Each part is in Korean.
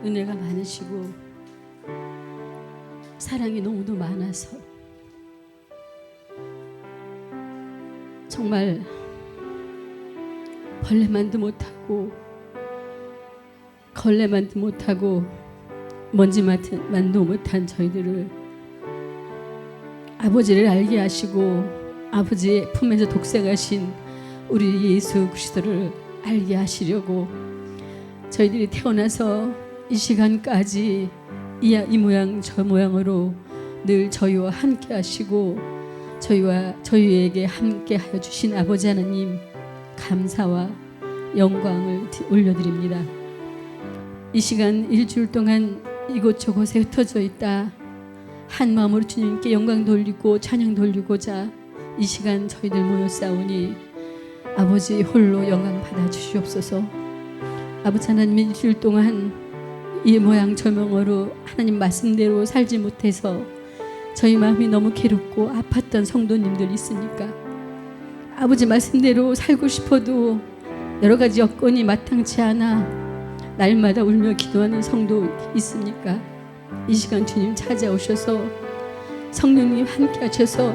은혜가 많으시고 사랑이 너무도 많아서 정말 벌레만도 못하고 걸레만도 못하고 먼지만도 못한 저희들을 아버지를 알게 하시고 아버지의 품에서 독생하신 우리 예수 그리스도를 알게 하시려고 저희들이 태어나서 이 시간까지 이 모양 저 모양으로 늘 저희와 함께 하시고 저희에게 함께 하여 주신 아버지 하나님 감사와 영광을 올려드립니다. 이 시간 일주일 동안 이곳저곳에 흩어져 있다 한 마음으로 주님께 영광 돌리고 찬양 돌리고자 이 시간 저희들 모였사오니 아버지 홀로 영광 받아 주시옵소서. 아버지 하나님 일주일 동안 이 모양 저 모양으로 하나님 말씀대로 살지 못해서 저희 마음이 너무 괴롭고 아팠던 성도님들 있으니까 아버지 말씀대로 살고 싶어도 여러 가지 여건이 마땅치 않아 날마다 울며 기도하는 성도 있으니까 이 시간 주님 찾아오셔서 성령님 함께 하셔서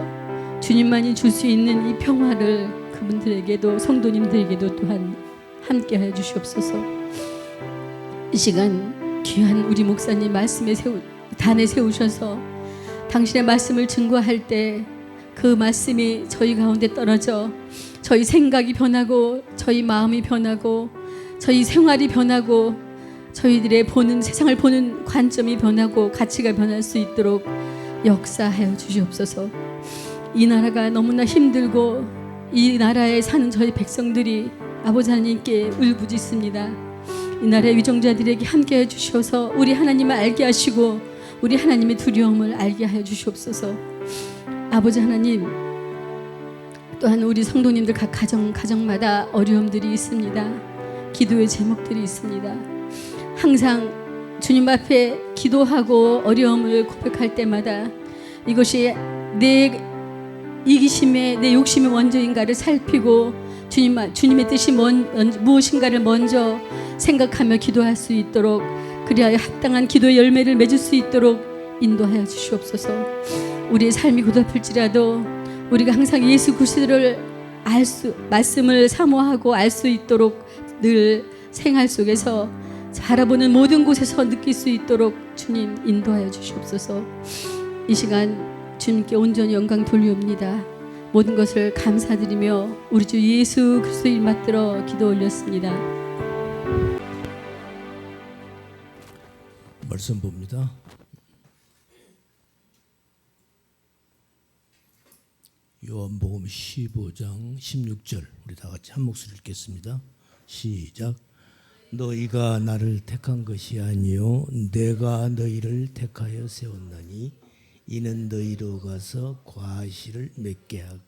주님만이 줄 수 있는 이 평화를 그분들에게도 성도님들에게도 또한 함께 해 주시옵소서. 이 시간 귀한 우리 목사님 말씀에 단에 세우셔서 당신의 말씀을 증거할 때 그 말씀이 저희 가운데 떨어져 저희 생각이 변하고 저희 마음이 변하고 저희 생활이 변하고 저희들의 세상을 보는 관점이 변하고 가치가 변할 수 있도록 역사하여 주시옵소서. 이 나라가 너무나 힘들고 이 나라에 사는 저희 백성들이 아버지 하나님께 울부짖습니다. 이 나라의 위정자들에게 함께 해주셔서 우리 하나님을 알게 하시고 우리 하나님의 두려움을 알게 하여 주시옵소서. 아버지 하나님, 또한 우리 성도님들 각 가정마다 어려움들이 있습니다. 기도의 제목들이 있습니다. 항상 주님 앞에 기도하고 어려움을 고백할 때마다 이것이 내 이기심에 내 욕심의 원조인가를 살피고 주님의 뜻이 무엇인가를 먼저 생각하며 기도할 수 있도록 그리하여 합당한 기도의 열매를 맺을 수 있도록 인도하여 주시옵소서. 우리의 삶이 고달플지라도 우리가 항상 예수 그리스도를 말씀을 사모하고 알 수 있도록 늘 생활 속에서 바라보는 모든 곳에서 느낄 수 있도록 주님 인도하여 주시옵소서. 이 시간 주님께 온전히 영광 돌리옵니다. 모든 것을 감사드리며 우리 주 예수 그리스도 이름 받들어 기도 올렸습니다. 말씀 봅니다. 요한복음 15장 16절 우리 다 같이 한 목소리 읽겠습니다. 시작. 너희가 나를 택한 것이 아니요 내가 너희를 택하여 세웠나니 이는 너희로 가서 과실을 맺게 하고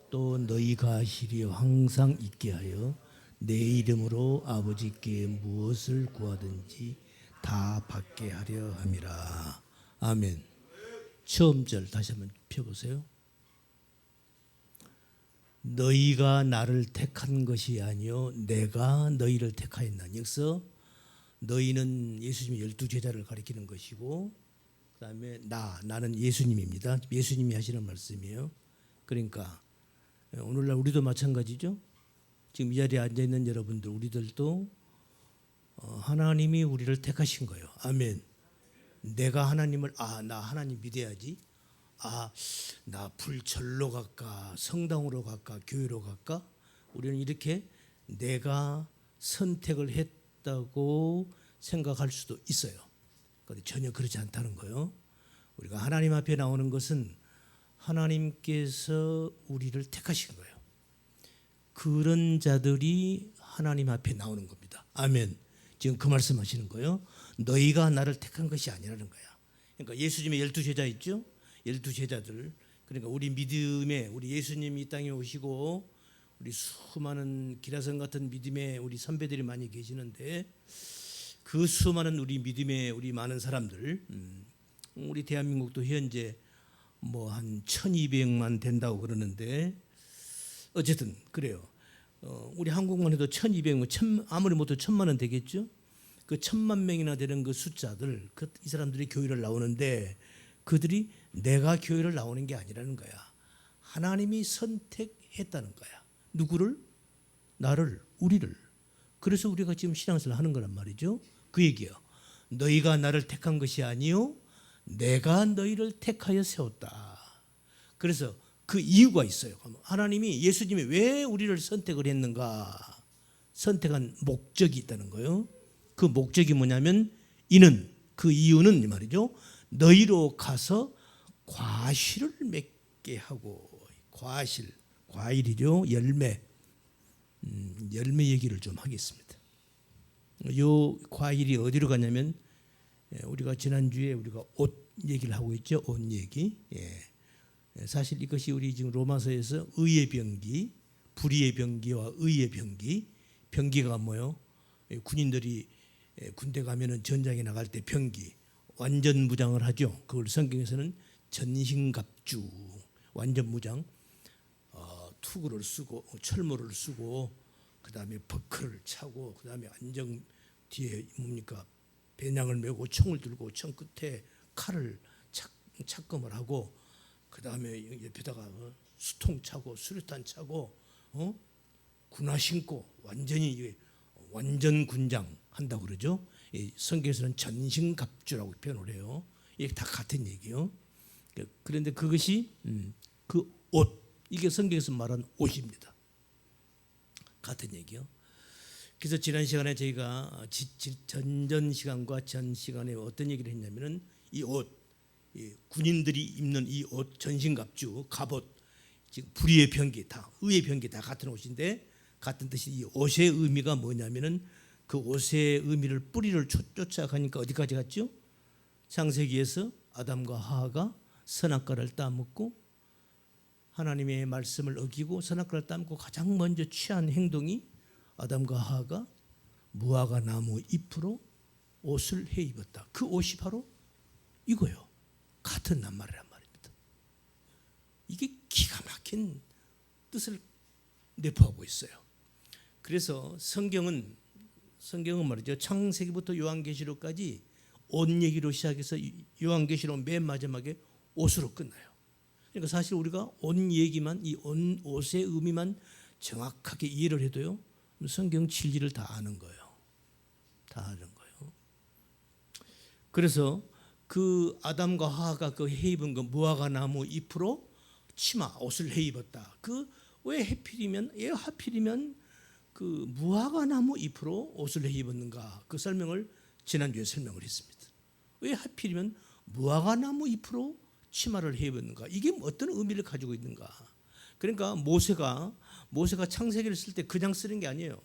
또 너희 과실이 항상 있게 하여 내 이름으로 아버지께 무엇을 구하든지 다 받게 하려 함이라. 아멘. 처음 절 다시 한번 펴보세요. 너희가 나를 택한 것이 아니요 내가 너희를 택하였나니. 여기서 너희는 예수님의 12제자를 가리키는 것이고 그 다음에 나는 예수님입니다. 예수님이 하시는 말씀이에요. 그러니까 오늘날 우리도 마찬가지죠. 지금 이 자리에 앉아있는 여러분들 우리들도 하나님이 우리를 택하신 거예요. 아멘. 내가 하나님을 나 하나님 믿어야지. 나 불절로 갈까 성당으로 갈까 교회로 갈까. 우리는 이렇게 내가 선택을 했다고 생각할 수도 있어요. 그런데 전혀 그렇지 않다는 거예요. 우리가 하나님 앞에 나오는 것은 하나님께서 우리를 택하신 거예요. 그런 자들이 하나님 앞에 나오는 겁니다. 아멘. 지금 그 말씀하시는 거예요. 너희가 나를 택한 것이 아니라는 거야. 그러니까 예수님의 12제자 있죠. 12제자들. 그러니까 우리 믿음에 우리 예수님이 이 땅에 오시고 우리 수많은 기라성 같은 믿음의 우리 선배들이 많이 계시는데 그 수많은 우리 믿음의 우리 많은 사람들 우리 대한민국도 현재 뭐 한 1200만 된다고 그러는데 어쨌든 그래요. 우리 한국만 해도 1200만 아무리 못해도 1000만은 되겠죠. 그 1,000만 명이나 되는 그 숫자들, 이 사람들이 교회를 나오는데 그들이 내가 교회를 나오는 게 아니라는 거야. 하나님이 선택했다는 거야. 누구를? 나를, 우리를. 그래서 우리가 지금 신앙생활을 하는 거란 말이죠. 그 얘기예요. 너희가 나를 택한 것이 아니요 내가 너희를 택하여 세웠다. 그래서 그 이유가 있어요. 하나님이, 예수님이 왜 우리를 선택을 했는가? 선택한 목적이 있다는 거예요. 그 목적이 뭐냐면 그 이유는 이 말이죠. 너희로 가서 과실을 맺게 하고, 과일이죠. 열매 얘기를 좀 하겠습니다. 요 과일이 어디로 가냐면, 우리가 지난주에 우리가 옷 얘기를 하고 있죠. 옷 얘기. 사실 이것이 우리 지금 로마서에서 의의 병기, 불의의 병기와 의의 병기. 병기가 뭐요? 군인들이 군대 가면은 전장에 나갈 때 병기, 완전 무장을 하죠. 그걸 성경에서는 전신갑주, 완전 무장, 투구를 쓰고 철모를 쓰고, 그 다음에 버클을 차고, 그 다음에 안정 뒤에 뭡니까? 배낭을 메고 총을 들고 총 끝에 칼을 착검을 하고, 그 다음에 옆에다가 수통 차고 수류탄 차고, 군화 신고 완전히 완전 군장 한다고 그러죠. 성경에서는 전신갑주라고 표현을 해요. 이게 다 같은 얘기요. 그런데 그것이 그 옷, 이게 성경에서 말한 옷입니다. 같은 얘기요. 그래서 지난 시간에 저희가 전전 시간과 전 시간에 어떤 얘기를 했냐면은 이 옷, 군인들이 입는 이 옷, 전신갑주, 갑옷, 지금 불의의 병기, 다 의의 병기 다 같은 옷인데, 같은 뜻이 이 옷의 의미가 뭐냐면은 그 옷의 의미를 뿌리를 쫓아가니까 어디까지 갔죠? 창세기에서 아담과 하와가 선악과를 따먹고 하나님의 말씀을 어기고 선악과를 따먹고 가장 먼저 취한 행동이 아담과 하와가 무화과 나무 잎으로 옷을 해 입었다. 그 옷이 바로 이거요. 같은 낱말이란 말입니다. 이게 기가 막힌 뜻을 내포하고 있어요. 그래서 성경은 말이죠. 창세기부터 요한계시록까지 옷 얘기로 시작해서 요한계시록 맨 마지막에 옷으로 끝나요. 그러니까 사실 우리가 옷 얘기만, 이 옷의 의미만 정확하게 이해를 해도요, 성경 진리를 다 아는 거예요. 다 아는 거예요. 그래서 그 아담과 하와가 그 해 입은 그 무화과 나무 잎으로 치마, 옷을 해 입었다. 그 왜 하필이면 그 무화과 나무 잎으로 옷을 해 입었는가? 그 설명을 지난주에 설명을 했습니다. 왜 하필이면 무화과 나무 잎으로 치마를 해 입었는가? 이게 어떤 의미를 가지고 있는가? 그러니까 모세가 창세기를 쓸 때 그냥 쓰는 게 아니에요.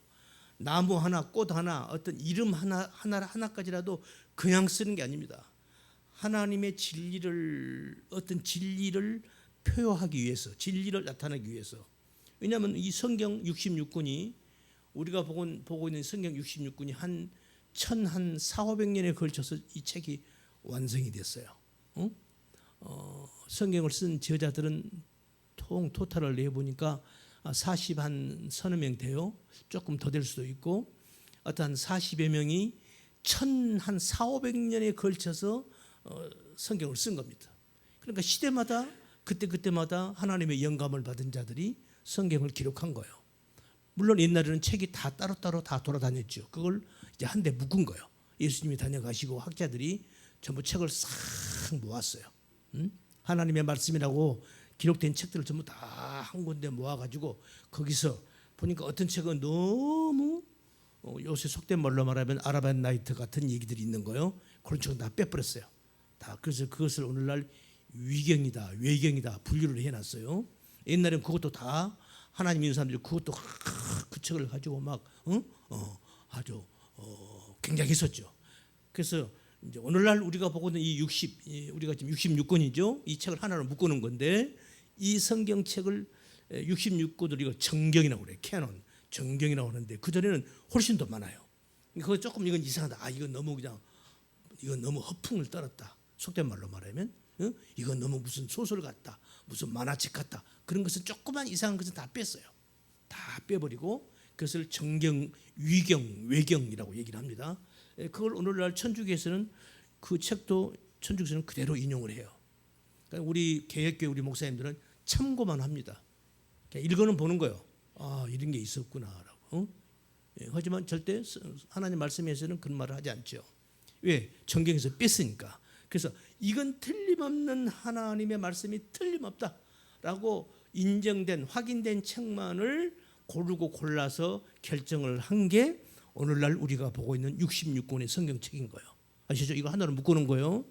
나무 하나, 꽃 하나, 어떤 이름 하나까지라도 그냥 쓰는 게 아닙니다. 하나님의 어떤 진리를 표현하기 위해서, 진리를 나타내기 위해서. 왜냐하면 이 성경 66권이, 우리가 보고 있는 성경 66권이 한 400~500년에 걸쳐서 이 책이 완성이 됐어요. 성경을 쓴 저자들은 토탈을 내보니까 40한 서너 명 돼요. 조금 더 될 수도 있고, 어떤 40여 명이 한 400~500년에 걸쳐서 성경을 쓴 겁니다. 그러니까 시대마다 그때마다 하나님의 영감을 받은 자들이 성경을 기록한 거예요. 물론 옛날에는 책이 다 따로따로 다 돌아다녔죠. 그걸 이제 한데 묶은 거예요. 예수님이 다녀가시고 학자들이 전부 책을 싹 모았어요. 하나님의 말씀이라고 기록된 책들을 전부 다 한 군데 모아가지고, 거기서 보니까 어떤 책은 너무 요새 속된 말로 말하면 아라비안 나이트 같은 얘기들이 있는 거예요. 그런 책은 다 빼버렸어요. 그래서 그것을 오늘날 위경이다, 외경이다 분류를 해놨어요. 옛날엔 그것도 다 하나님 믿는 사람들이 그것도 그 책을 가지고 막 아주 굉장했었죠. 그래서 이제 오늘날 우리가 보고 있는 우리가 지금 66권이죠. 이 책을 하나로 묶어놓은 건데, 이 성경책을 66권을 이거 정경이라고 그래요. 캐논 정경이라고 하는데, 그 전에는 훨씬 더 많아요. 그거 조금 이건 이상하다. 이건 너무 허풍을 떨었다. 속된 말로 말하면 이건 너무 무슨 소설 같다, 무슨 만화책 같다. 그런 것은 조그만 이상한 것은 다 뺐어요. 다 빼버리고 그것을 정경, 위경, 외경이라고 얘기를 합니다. 그걸 오늘날 천주교에서는 그 책도 천주교에서는 그대로 인용을 해요. 그러니까 우리 개혁교회 우리 목사님들은 참고만 합니다. 그냥 읽어는 보는 거예요. 아, 이런 게 있었구나라고. 하지만 절대 하나님 말씀에서는 그런 말을 하지 않죠. 왜? 성경에서 뺐으니까. 그래서 이건 틀림없는 하나님의 말씀이 틀림없다라고 인정된 확인된 책만을 고르고 골라서 결정을 한 게 오늘날 우리가 보고 있는 66권의 성경책인 거예요. 아시죠? 이거 하나로 묶어놓은 거예요.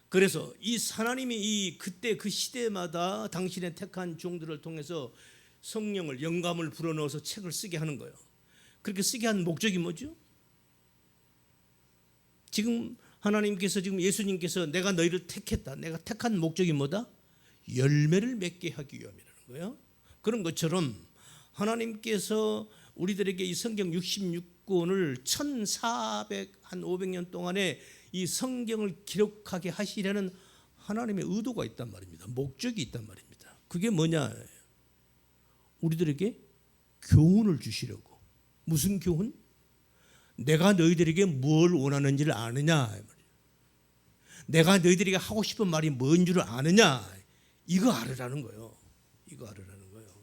그래서 이 하나님이 이 그때 그 시대마다 당신의 택한 종들을 통해서 성령을 영감을 불어넣어서 책을 쓰게 하는 거예요. 그렇게 쓰게 한 목적이 뭐죠? 지금 하나님께서 지금 예수님께서 내가 너희를 택했다. 내가 택한 목적이 뭐다? 열매를 맺게 하기 위함이라는 거예요. 그런 것처럼 하나님께서 우리들에게 이 성경 66권을 500년 동안에 이 성경을 기록하게 하시려는 하나님의 의도가 있단 말입니다. 목적이 있단 말입니다. 그게 뭐냐? 우리들에게 교훈을 주시려고. 무슨 교훈? 내가 너희들에게 뭘 원하는지를 아느냐? 내가 너희들에게 하고 싶은 말이 뭔 줄을 아느냐? 이거 알으라는 거예요. 이거 알으라는 거예요.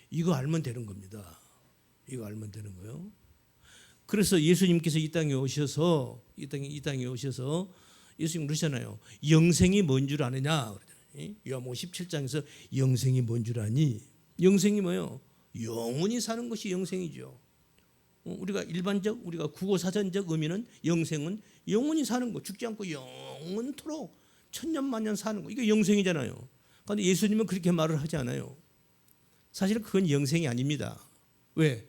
이거 알면 되는 겁니다. 이거 알면 되는 거예요. 그래서 예수님께서 이 땅에 오셔서 예수님 그러잖아요. 영생이 뭔 줄 아느냐? 요한복음 17장에서 영생이 뭔 줄 아니? 영생이 뭐예요? 영원히 사는 것이 영생이죠. 우리가 우리가 국어 사전적 의미는 영생은 영원히 사는 거, 죽지 않고 영원토록 천년만년 사는 거, 이게 영생이잖아요. 그런데 예수님은 그렇게 말을 하지 않아요. 사실은 그건 영생이 아닙니다. 왜?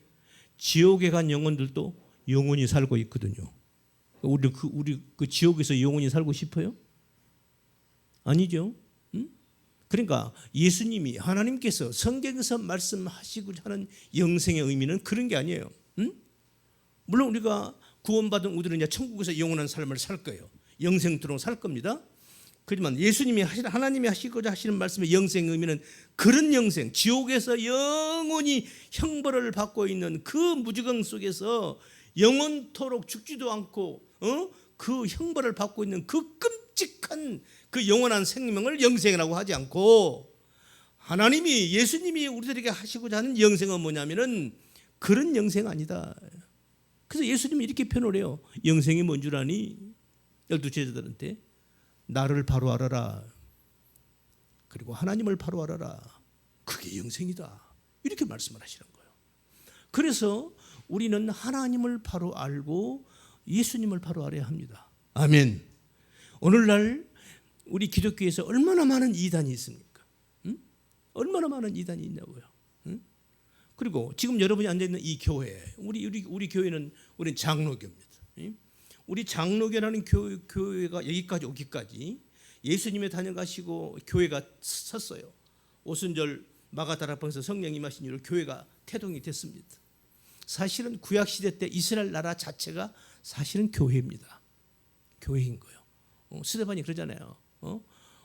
지옥에 간 영혼들도 영원히 살고 있거든요. 우리 그 지옥에서 영원히 살고 싶어요? 아니죠. 그러니까 예수님이 하나님께서 성경에서 말씀하시고자 하는 영생의 의미는 그런 게 아니에요. 물론 우리가 구원받은 우리들은 이제 천국에서 영원한 삶을 살 거예요. 영생토록 살 겁니다. 그렇지만 예수님이 하나님이 하시고자 하시는 말씀의 영생의 의미는 그런 영생, 지옥에서 영원히 형벌을 받고 있는 그 무지경 속에서 영원토록 죽지도 않고 그 형벌을 받고 있는 그 끔찍한 그 영원한 생명을 영생이라고 하지 않고, 하나님이 예수님이 우리들에게 하시고자 하는 영생은 뭐냐면은 그런 영생 아니다. 그래서 예수님이 이렇게 표현을 해요. 영생이 뭔 줄 아니? 12제자들한테 나를 바로 알아라. 그리고 하나님을 바로 알아라. 그게 영생이다. 이렇게 말씀을 하시는 거예요. 그래서 우리는 하나님을 바로 알고 예수님을 바로 알아야 합니다. 아멘. 오늘날 우리 기독교에서 얼마나 많은 이단이 있습니까? 얼마나 많은 이단이 있냐고요. 그리고 지금 여러분이 앉아있는 이 교회, 우리 교회는 우리는 장로교입니다. 우리 장로교라는 교회가 여기까지 오기까지 예수님이 다녀가시고 교회가 섰어요. 오순절 마가다락방에서 성령 임하신 이후로 교회가 태동이 됐습니다. 사실은 구약시대 때 이스라엘 나라 자체가 사실은 교회입니다. 교회인 거예요. 스데반이 그러잖아요.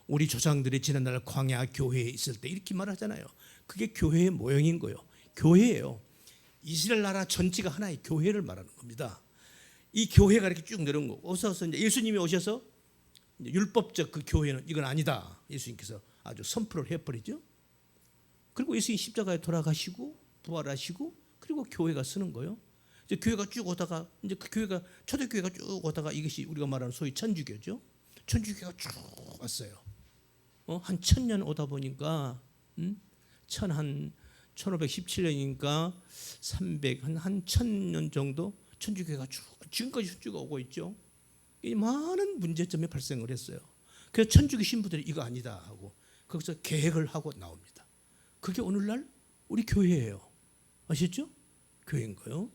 우리 조상들이 지난날 광야 교회에 있을 때 이렇게 말하잖아요. 그게 교회의 모형인 거예요. 교회예요. 이스라엘 나라 전체가 하나의 교회를 말하는 겁니다. 이 교회가 이렇게 쭉 내려온 거고, 오셔서 이제 예수님이 오셔서 이제 율법적 그 교회는 이건 아니다. 예수님께서 아주 선포를 해버리죠. 그리고 예수님이 십자가에 돌아가시고 부활하시고 그리고 교회가 쓰는 거예요. 이제 교회가 쭉 오다가 이제 그 교회가 초대교회가 쭉 오다가 이것이 우리가 말하는 소위 천주교죠. 천주교가 쭉 왔어요. 한 1000년 오다 보니까 한 1517년이니까 300 한 1000년 정도 천주교회가 지금까지 쭉 오고 있죠. 이 많은 문제점이 발생을 했어요. 그래서 천주교 신부들이 이거 아니다 하고 거기서 계획을 하고 나옵니다. 그게 오늘날 우리 교회예요. 아시죠? 교회인 거요.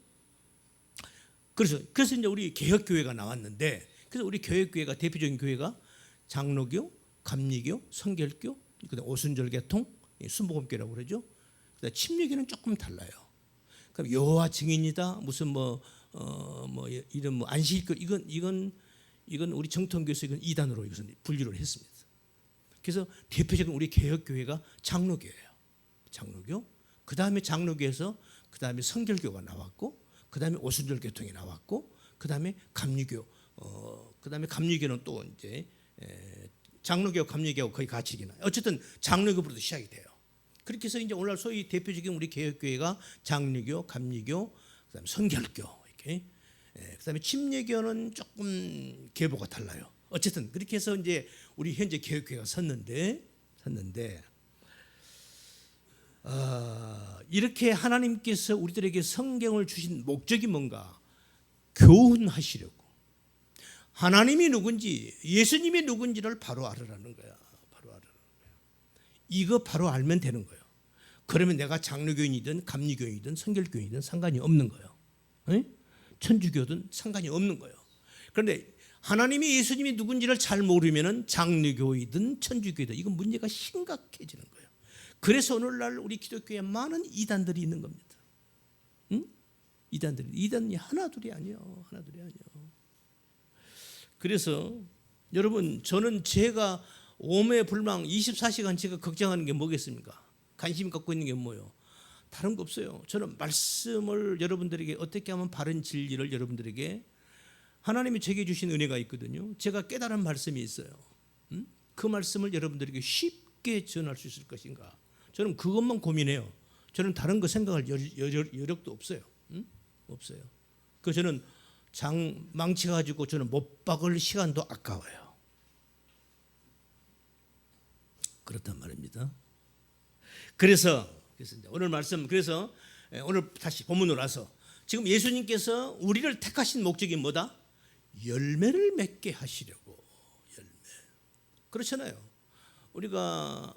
그래서 이제 우리 개혁교회가 나왔는데, 그래서 우리 개혁교회가 대표적인 교회가 장로교, 감리교, 성결교, 그다음 오순절계통, 순복음교라고 그러죠. 그다음 침례교는 조금 달라요. 그럼 여호와 증인이다, 무슨 이런 안식교, 이건 우리 정통교에서 이건 이단으로 이것은 분류를 했습니다. 그래서 대표적인 우리 개혁교회가 장로교예요. 장로교. 그 다음에 장로교에서 그 다음에 성결교가 나왔고, 그 다음에 오순절 교통이 나왔고, 그 다음에 감리교, 그 다음에 감리교는 또 이제 장로교, 감리교 거의 같이 있나. 어쨌든 장로교부터 시작이 돼요. 그렇게 해서 이제 오늘날 소위 대표적인 우리 개혁교회가 장로교, 감리교, 그 다음에 성결교 이렇게. 그 다음에 침례교는 조금 계보가 달라요. 어쨌든 그렇게 해서 이제 우리 현재 개혁교회가 섰는데 이렇게 하나님께서 우리들에게 성경을 주신 목적이 뭔가? 교훈하시려고. 하나님이 누군지, 예수님이 누군지를 바로 알으라는 거야. 바로 알으라는 거야. 이거 바로 알면 되는 거예요. 그러면 내가 장로교인이든 감리교인이든 성결교인이든 상관이 없는 거예요. 에? 천주교든 상관이 없는 거예요. 그런데 하나님이 예수님이 누군지를 잘 모르면은 장로교이든 천주교이든 이건 문제가 심각해지는 거예요. 그래서 오늘날 우리 기독교에 많은 이단들이 있는 겁니다. 응? 이단이 하나둘이 아니에요. 하나둘이 아니에요. 그래서 여러분, 저는 제가 오매불망 24시간 제가 걱정하는 게 뭐겠습니까? 관심 갖고 있는 게 뭐예요? 다른 거 없어요. 저는 말씀을 여러분들에게 어떻게 하면 바른 진리를 여러분들에게, 하나님이 제게 주신 은혜가 있거든요. 제가 깨달은 말씀이 있어요. 그 말씀을 여러분들에게 쉽게 전할 수 있을 것인가? 저는 그것만 고민해요. 저는 다른 거 생각할 여력도 없어요. 없어요. 그 저는 망쳐가지고 저는 못 박을 시간도 아까워요. 그렇단 말입니다. 그래서 오늘 말씀, 그래서 오늘 다시 본문으로 와서 지금 예수님께서 우리를 택하신 목적이 뭐다? 열매를 맺게 하시려고. 열매. 그렇잖아요. 우리가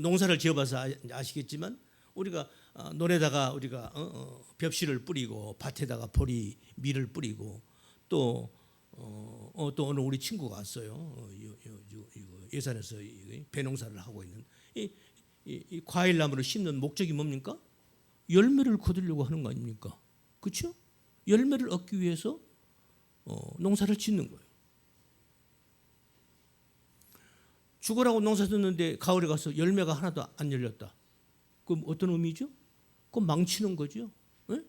농사를 지어봐서 아시겠지만 우리가 논에다가 우리가 벽실을 뿌리고 밭에다가 밀을 뿌리고 또 오늘 우리 친구가 왔어요. 예산에서 배농사를 하고 있는 이 과일나무를 심는 목적이 뭡니까? 열매를 거두려고 하는 거 아닙니까? 그렇죠? 열매를 얻기 위해서 농사를 짓는 거예요. 죽으라고 농사 짓는데 가을에 가서 열매가 하나도 안 열렸다. 그럼 어떤 의미죠? 그건 망치는 거죠. 네?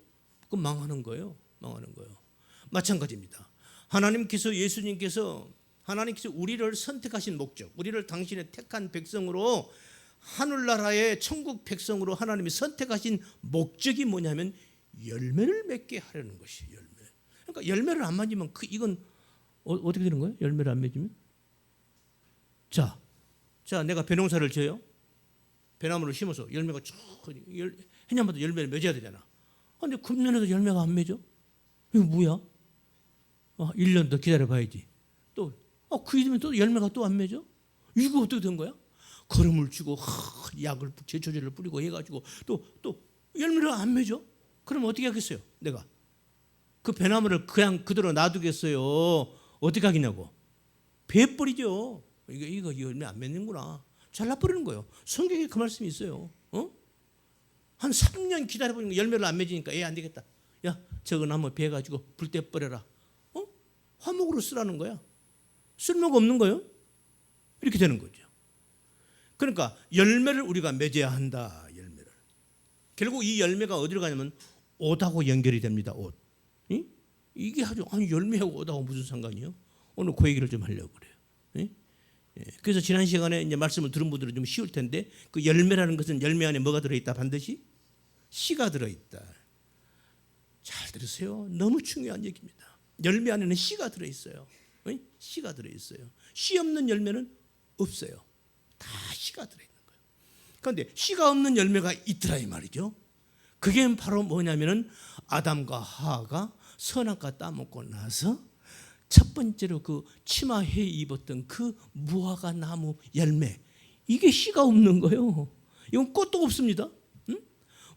그건 망하는 거예요. 망하는 거예요. 마찬가지입니다. 하나님께서 우리를 선택하신 목적, 우리를 당신의 택한 백성으로, 하늘나라의 천국 백성으로 하나님이 선택하신 목적이 뭐냐면 열매를 맺게 하려는 것이 열매. 그러니까 열매를 안 맺으면 이건 어떻게 되는 거예요? 열매를 안 맺으면? 자, 내가 배농사를 지어요. 배나무를 심어서 열매가 쭉 해년마다 열매를 맺어야 되잖아. 근데 금년에도 열매가 안 맺어? 이거 뭐야? 1년 더 기다려봐야지. 또 그 이듬해 또 열매가 또 안 맺어? 이거 어떻게 된 거야? 거름을 주고 약을 제초제를 뿌리고 해가지고 또 열매를 안 맺어? 그럼 어떻게 하겠어요? 내가 그 배나무를 그냥 그대로 놔두겠어요? 어떻게 하겠냐고? 베버리죠. 이거 열매 안 맺는구나. 잘라버리는 거예요. 성경에 그 말씀이 있어요. 한 3년 기다려보니까 열매를 안 맺으니까 안 되겠다. 야, 저거 나무 베가지고 불 때 버려라. 화목으로 쓰라는 거야. 쓸모가 없는 거예요. 이렇게 되는 거죠. 그러니까 열매를 우리가 맺어야 한다. 열매를. 결국 이 열매가 어디로 가냐면 옷하고 연결이 됩니다. 옷. 이게 아주 열매하고 옷하고 무슨 상관이요? 오늘 그 얘기를 좀 하려고 그래요. 그래서 지난 시간에 이제 말씀을 들은 분들은 좀 쉬울 텐데, 그 열매라는 것은 열매 안에 뭐가 들어있다? 반드시 씨가 들어있다. 잘 들으세요. 너무 중요한 얘기입니다. 열매 안에는 씨가 들어있어요. 씨가 들어있어요. 씨 없는 열매는 없어요. 다 씨가 들어있는 거예요. 그런데 씨가 없는 열매가 있더라 이 말이죠. 그게 바로 뭐냐면은 아담과 하와가 선악과 따먹고 나서 첫 번째로 그 치마해 입었던 그 무화과 나무 열매, 이게 씨가 없는 거예요. 이건 꽃도 없습니다.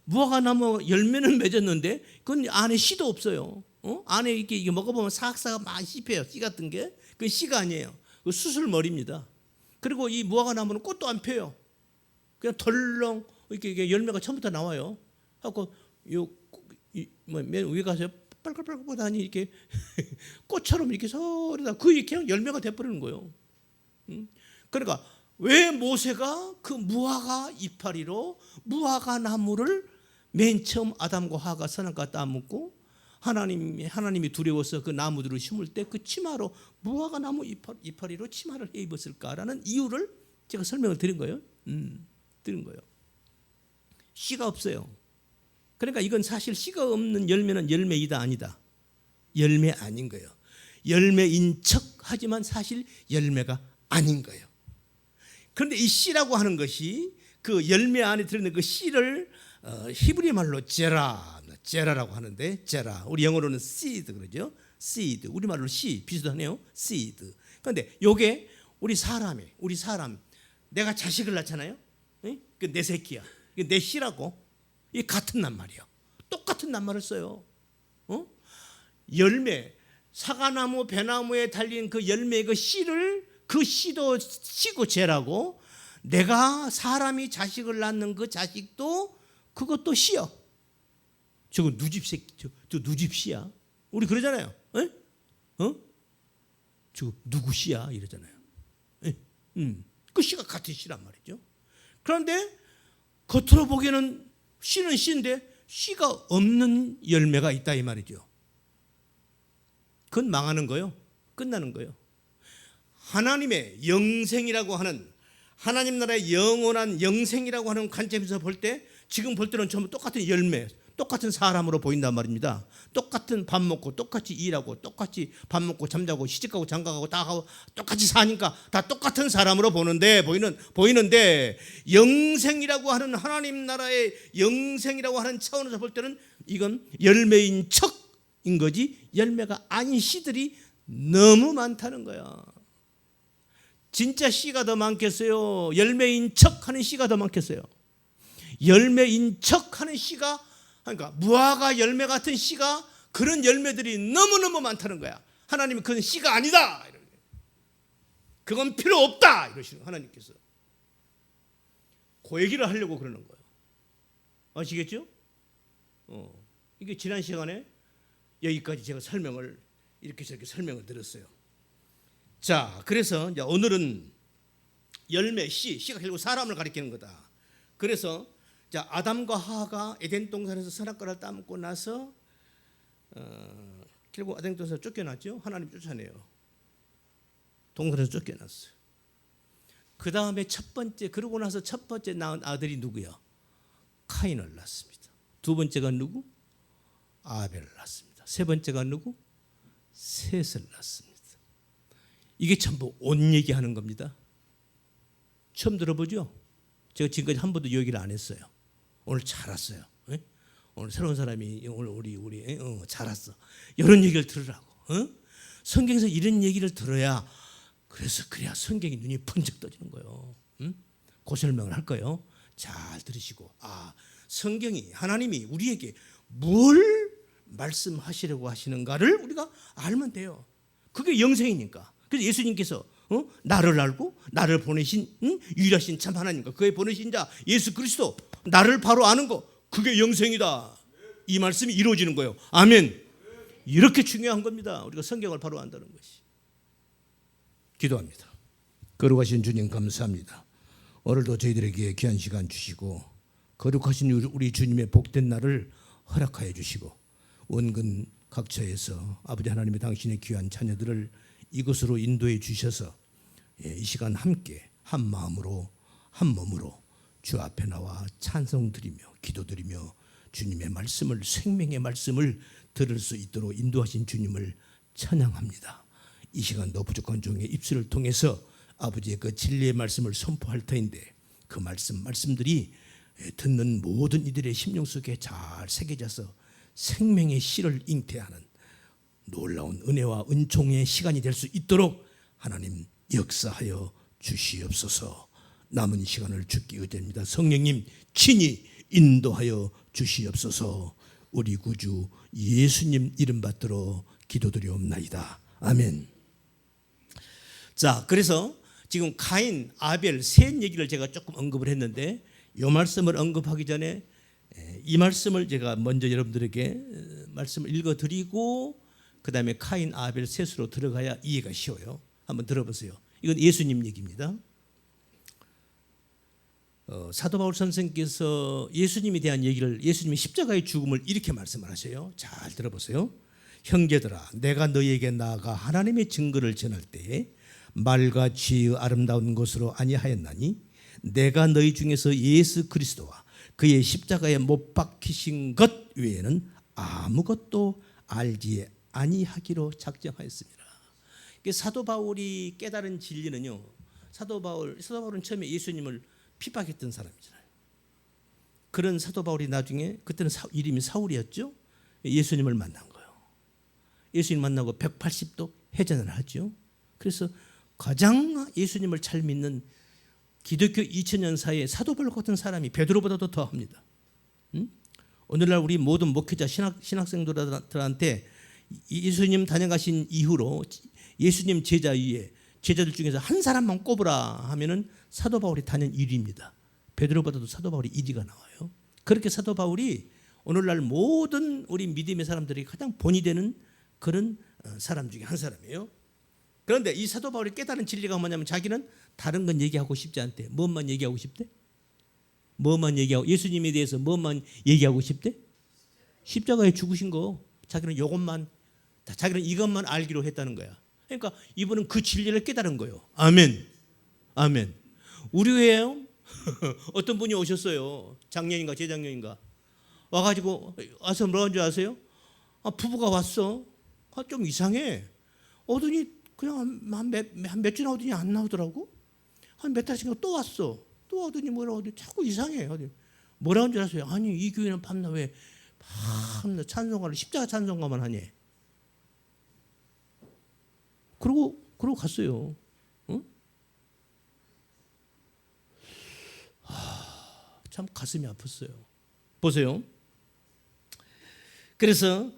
무화과 나무 열매는 맺었는데 그건 안에 씨도 없어요. 안에 이게 먹어보면 사각사각 많이 씹혀요. 씨 같은 게. 그건 씨가 아니에요. 그 수술머리입니다. 그리고 이 무화과 나무는 꽃도 안 펴요. 그냥 덜렁 이렇게 열매가 처음부터 나와요. 하고 맨 위에 가서 빨갛빨갛 보다니 이렇게 꽃처럼 이렇게 서리다 그게 그냥 열매가 돼버리는 거예요. 그러니까 왜 모세가 그 무화과 이파리로 무화과 나무를 맨 처음 아담과 하와가 선악과 따먹고 하나님이 두려워서 그 나무들을 심을 때 그 치마로 무화과 나무 이파리로 치마를 해 입었을까라는 이유를 제가 설명을 드린 거예요. 드린 거예요. 씨가 없어요. 그러니까 이건 사실 씨가 없는 열매는 열매이다 아니다. 열매 아닌 거예요. 열매인 척 하지만 사실 열매가 아닌 거예요. 그런데 이 씨라고 하는 것이 그 열매 안에 들어있는 그 씨를 히브리 말로 제라라고 하는데, 제라, 우리 영어로는 seed 그러죠. seed, 우리 말로 씨 비슷하네요. seed. 그런데 요게 우리 사람, 내가 자식을 낳잖아요. 그 내 새끼야. 내 씨라고. 이 같은 낱말이요. 똑같은 낱말을 써요. 열매, 사과나무, 배나무에 달린 그 열매의 그 씨를, 그 씨도 씨고 제라고, 내가 사람이 자식을 낳는 그 자식도 그것도 씨요. 저거 누집 새끼, 저 누집 씨야. 우리 그러잖아요. 저 누구 씨야 이러잖아요. 그 씨가 같은 씨란 말이죠. 그런데 겉으로 보기에는 씨는 씨인데 씨가 없는 열매가 있다 이 말이죠. 그건 망하는 거예요. 끝나는 거예요. 하나님의 영생이라고 하는, 하나님 나라의 영원한 영생이라고 하는 관점에서 볼 때, 지금 볼 때는 전부 똑같은 열매, 똑같은 사람으로 보인단 말입니다. 똑같은 밥 먹고 똑같이 일하고 똑같이 밥 먹고 잠자고 시집가고 장가가고 다 하고 똑같이 사니까 다 똑같은 사람으로 보이는데 영생이라고 하는, 하나님 나라의 영생이라고 하는 차원에서 볼 때는 이건 열매인 척인 거지 열매가 아닌 씨들이 너무 많다는 거야. 진짜 씨가 더 많겠어요? 열매인 척하는 씨가 더 많겠어요? 열매인 척하는 씨가, 그러니까 무화과 열매 같은 씨가, 그런 열매들이 너무너무 많다는 거야. 하나님은 그건 씨가 아니다, 그건 필요 없다 이러시는 하나님께서. 그 얘기를 하려고 그러는 거예요. 아시겠죠? 이게 지난 시간에 여기까지 제가 설명을 이렇게 저렇게 설명을 드렸어요. 자, 그래서 이제 오늘은 열매, 씨가 결국 사람을 가리키는 거다. 그래서 자, 아담과 하와가 에덴 동산에서 선악과를 따먹고 나서 결국 에덴 동산에서 쫓겨났죠. 하나님 쫓아내요. 동산에서 쫓겨났어요. 그 다음에 그러고 나서 첫 번째 낳은 아들이 누구야? 카인을 낳습니다. 두 번째가 누구? 아벨을 낳습니다. 세 번째가 누구? 셋을 낳습니다. 이게 전부 온 얘기하는 겁니다. 처음 들어보죠? 제가 지금까지 한 번도 이 얘기를 안 했어요. 오늘 잘 왔어요. 오늘 새로운 사람이 오늘 우리 잘 왔어. 이런 얘기를 들으라고. 성경에서 이런 얘기를 들어야, 그래야 성경이 눈이 번쩍 떠지는 거예요. 그 설명을 할 거예요. 잘 들으시고, 성경이, 하나님이 우리에게 뭘 말씀하시려고 하시는가를 우리가 알면 돼요. 그게 영생이니까. 그래서 예수님께서 나를 알고 나를 보내신 유일하신 참 하나님과 그의 보내신 자 예수 그리스도, 나를 바로 아는 거, 그게 영생이다. 이 말씀이 이루어지는 거예요. 아멘. 이렇게 중요한 겁니다. 우리가 성경을 바로 안다는 것이. 기도합니다. 거룩하신 주님 감사합니다. 오늘도 저희들에게 귀한 시간 주시고 거룩하신 우리 주님의 복된 날을 허락하여 주시고, 원근 각처에서 아버지 하나님의 당신의 귀한 자녀들을 이곳으로 인도해 주셔서 이 시간 함께 한 마음으로 한 몸으로 주 앞에 나와 찬송드리며 기도드리며 주님의 말씀을, 생명의 말씀을 들을 수 있도록 인도하신 주님을 찬양합니다. 이 시간도 부족한 종의 입술을 통해서 아버지의 그 진리의 말씀을 선포할 터인데, 그 말씀들이 듣는 모든 이들의 심령 속에 잘 새겨져서 생명의 씨를 잉태하는 놀라운 은혜와 은총의 시간이 될 수 있도록 하나님 역사하여 주시옵소서. 남은 시간을 주께 의지합니다. 성령님 친히 인도하여 주시옵소서. 우리 구주 예수님 이름 받들어 기도드리옵나이다. 아멘. 자, 그래서 지금 카인, 아벨, 셋 얘기를 제가 조금 언급을 했는데, 이 말씀을 언급하기 전에 이 말씀을 제가 먼저 여러분들에게 말씀을 읽어드리고 그 다음에 카인, 아벨, 셋으로 들어가야 이해가 쉬워요. 한번 들어보세요. 이건 예수님 얘기입니다. 사도 바울 선생께서 예수님에 대한 얘기를, 예수님의 십자가의 죽음을 이렇게 말씀을 하세요. 잘 들어보세요. 형제들아, 내가 너희에게 나아가 하나님의 증거를 전할 때에 말과 지혜의 아름다운 것으로 아니하였나니 내가 너희 중에서 예수 그리스도와 그의 십자가에 못 박히신 것 외에는 아무것도 알지 아니하기로 작정하였습니다. 사도 바울이 깨달은 진리는요, 사도 바울은 처음에 예수님을 핍박했던 사람이잖아요. 그런 사도 바울이 나중에, 그때는 이름이 사울이었죠, 예수님을 만난 거예요. 예수님 만나고 180도 회전을 하죠. 그래서 가장 예수님을 잘 믿는 기독교 2000년 사이에 사도 바울 같은 사람이 베드로보다도 더합니다. 오늘날 우리 모든 목회자 신학생들한테 예수님 다녀가신 이후로 예수님 제자 위에 제자들 중에서 한 사람만 꼽으라 하면은 사도 바울이 단연 1위입니다. 베드로보다도 사도 바울이 1위가 나와요. 그렇게 사도 바울이 오늘날 모든 우리 믿음의 사람들이 가장 본이 되는 그런 사람 중에 한 사람이에요. 그런데 이 사도 바울이 깨달은 진리가 뭐냐면 자기는 다른 건 얘기하고 싶지 않대. 뭐만 얘기하고 싶대? 뭐만 얘기하고, 예수님에 대해서 뭐만 얘기하고 싶대? 십자가에 죽으신 거. 자기는 이것만, 자기는 이것만 알기로 했다는 거야. 그러니까 이분은 그 진리를 깨달은 거예요. 아멘. 아멘. 우리 교회에요 어떤 분이 오셨어요. 작년인가 재작년인가 와서 뭐라는 줄 아세요? 부부가 왔어. 좀 이상해. 오더니 그냥 한 몇 주 나오더니 안 나오더라고. 한 몇 달씩 또 왔어. 또 오더니 뭐라고 하더니 자꾸 이상해. 뭐라는 줄 아세요? 아니, 이 교회는 밤낮 왜 밤낮 찬송가를 십자가 찬송가만 하니? 그러고 갔어요. 응? 참 가슴이 아팠어요. 보세요. 그래서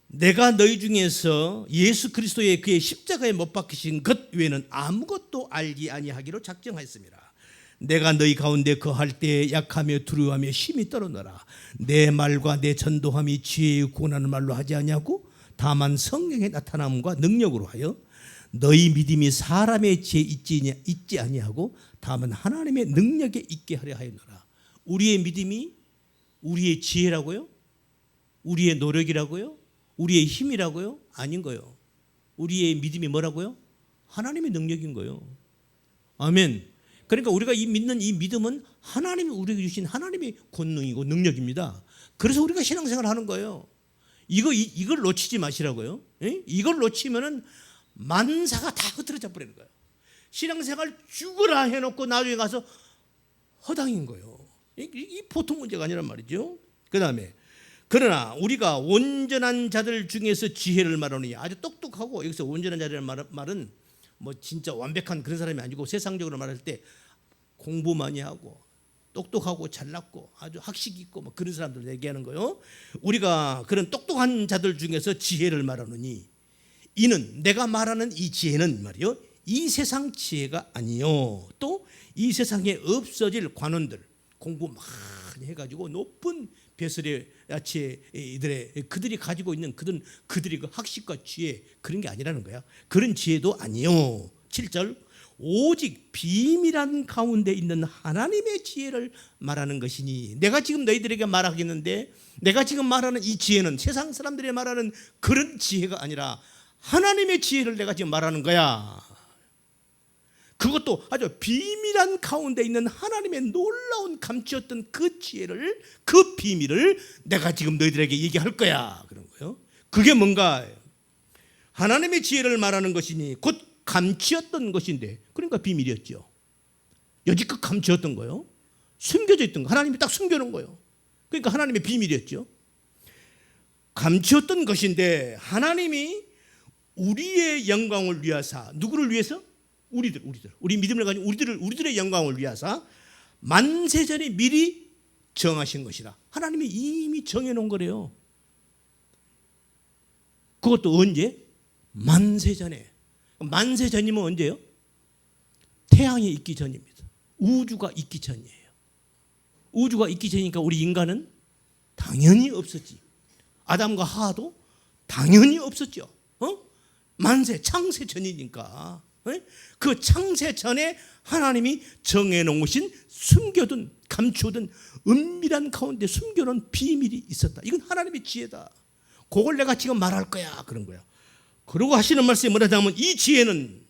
내가 너희 중에서 예수 그리스도의 그의 십자가에 못 박히신 것 외에는 아무것도 알지 아니하기로 작정하였습니다. 내가 너희 가운데 거할 때 약하며 두려워하며 힘이 떨어너라. 내 말과 내 전도함이 지혜의 고난의 말로 하지 아니하고 다만 성령의 나타남과 능력으로 하여 너희 믿음이 사람의 지혜에 있지 아니하고 다만 하나님의 능력에 있게 하려 하였노라. 우리의 믿음이 우리의 지혜라고요? 우리의 노력이라고요? 우리의 힘이라고요? 아닌 거예요. 우리의 믿음이 뭐라고요? 하나님의 능력인 거예요. 아멘. 그러니까 우리가 믿는 이 믿음은 하나님이 우리에게 주신 하나님의 권능이고 능력입니다. 그래서 우리가 신앙생활을 하는 거예요. 이걸 놓치지 마시라고요. 이걸 놓치면은 만사가 다 흐트러져 버리는 거예요. 신앙생활 죽으라 해놓고 나중에 가서 허당인 거예요. 이 보통 문제가 아니란 말이죠. 그 다음에 그러나 우리가 온전한 자들 중에서 지혜를 말하느니, 아주 똑똑하고, 여기서 온전한 자라는 말은 뭐 진짜 완벽한 그런 사람이 아니고 세상적으로 말할 때 공부 많이 하고 똑똑하고 잘났고 아주 학식 있고 뭐 그런 사람들 얘기하는 거예요. 우리가 그런 똑똑한 자들 중에서 지혜를 말하느니 이는, 내가 말하는 이 지혜는 말이요, 이 세상 지혜가 아니요, 또 이 세상에 없어질 관원들, 공부 많이 해가지고 높은 배설의 야채들의 그들이 가지고 있는 그들의 그 학식과 지혜, 그런 게 아니라는 거야. 그런 지혜도 아니요. 7절, 오직 비밀한 가운데 있는 하나님의 지혜를 말하는 것이니, 내가 지금 너희들에게 말하겠는데, 내가 지금 말하는 이 지혜는 세상 사람들이 말하는 그런 지혜가 아니라 하나님의 지혜를 내가 지금 말하는 거야. 그것도 아주 비밀한 가운데 있는 하나님의 놀라운 감추었던 그 지혜를, 그 비밀을 내가 지금 너희들에게 얘기할 거야. 그런 거예요. 그게 뭔가? 하나님의 지혜를 말하는 것이니 곧 감추었던 것인데, 그러니까 비밀이었죠. 여지껏 감추었던 거예요. 숨겨져 있던 거, 하나님이 딱 숨겨놓은 거예요. 그러니까 하나님의 비밀이었죠. 감추었던 것인데 하나님이 우리의 영광을 위하사, 누구를 위해서? 우리 믿음을 가진 우리들의 영광을 위하사 만세전에 미리 정하신 것이다. 하나님이 이미 정해놓은 거래요. 그것도 언제? 만세전에. 만세전이면 언제요? 태양이 있기 전입니다. 우주가 있기 전이에요. 우주가 있기 전이니까 우리 인간은 당연히 없었지. 아담과 하와도 당연히 없었죠. 만세, 창세 전이니까. 그 창세 전에 하나님이 정해놓으신 숨겨둔 감추둔 은밀한 가운데 숨겨놓은 비밀이 있었다. 이건 하나님의 지혜다. 그걸 내가 지금 말할 거야. 그런 거야. 그러고 하시는 말씀이 뭐냐면 이 지혜는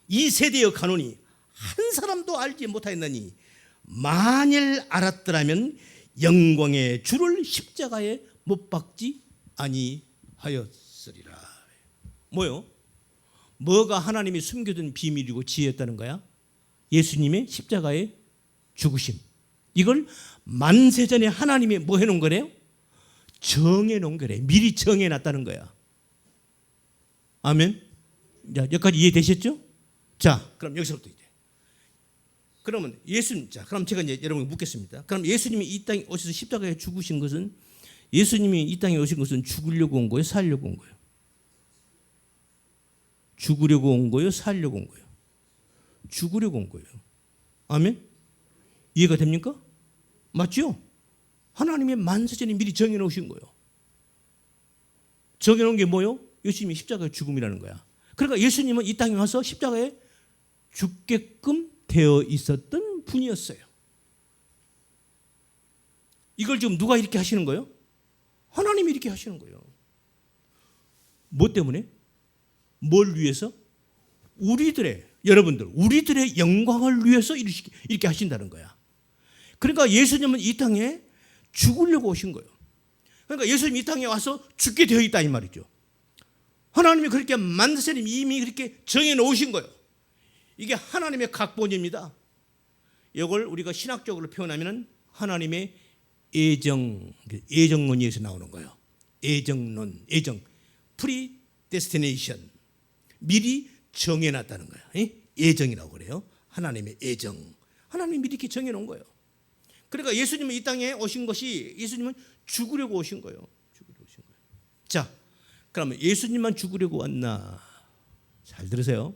이 세대의 간원이 한 사람도 알지 못하였나니 만일 알았더라면 영광의 주를 십자가에 못 박지 아니하였으리라. 뭐요? 뭐가 하나님이 숨겨둔 비밀이고 지혜였다는 거야? 예수님의 십자가에 죽으심. 이걸 만세전에 하나님이 뭐 해놓은 거래요? 정해놓은 거래. 미리 정해놨다는 거야. 아멘. 자, 여기까지 이해되셨죠? 자, 그럼 여기서부터 이제. 그러면 예수님, 자, 그럼 제가 이제 여러분께 묻겠습니다. 그럼 예수님이 이 땅에 오셔서 십자가에 죽으신 것은, 예수님이 이 땅에 오신 것은 죽으려고 온 거예요? 살려고 온 거예요? 죽으려고 온 거예요? 살려고 온 거예요? 죽으려고 온 거예요. 아멘? 이해가 됩니까? 맞죠? 하나님의 만세전에 미리 정해놓으신 거예요. 정해놓은 게 뭐예요? 예수님이 십자가의 죽음이라는 거야. 그러니까 예수님은 이 땅에 와서 십자가에 죽게끔 되어 있었던 분이었어요. 이걸 지금 누가 이렇게 하시는 거예요? 하나님이 이렇게 하시는 거예요. 뭐 때문에? 뭘 위해서? 우리들의 영광을 위해서 이렇게 하신다는 거야. 그러니까 예수님은 이 땅에 죽으려고 오신 거예요. 그러니까 예수님이 이 땅에 와서 죽게 되어 있다 이 말이죠. 하나님이 그렇게 만드신 이미 그렇게 정해 놓으신 거예요. 이게 하나님의 각본입니다. 이걸 우리가 신학적으로 표현하면 하나님의 애정론에서 나오는 거예요. 애정, predestination. 미리 정해놨다는 거예요. 애정이라고 그래요. 하나님의 애정. 하나님이 미리 이렇게 정해놓은 거예요. 그러니까 예수님은 이 땅에 오신 것이, 예수님은 죽으려고 오신 거예요. 자, 그러면 예수님만 죽으려고 왔나? 잘 들으세요.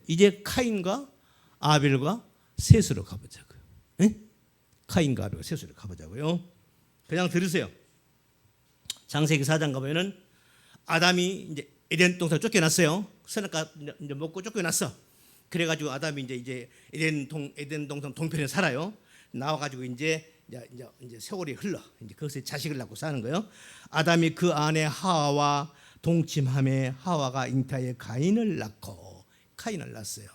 이제 카인과 아벨과 셋으로 가보자고요. 카인과 아벨과 셋으로 가보자고요. 그냥 들으세요. 창세기 4장 가보면은 아담이 이제 에덴 동산 쫓겨났어요. 선악과 이제 먹고 쫓겨났어. 그래가지고 아담이 이제 에덴 동산 동편에 살아요. 나와가지고 이제 세월이 흘러. 이제 거기서 자식을 낳고 사는 거예요. 아담이 그 아내 하와와 동침함에 하와가 잉타에 가인을 낳았어요.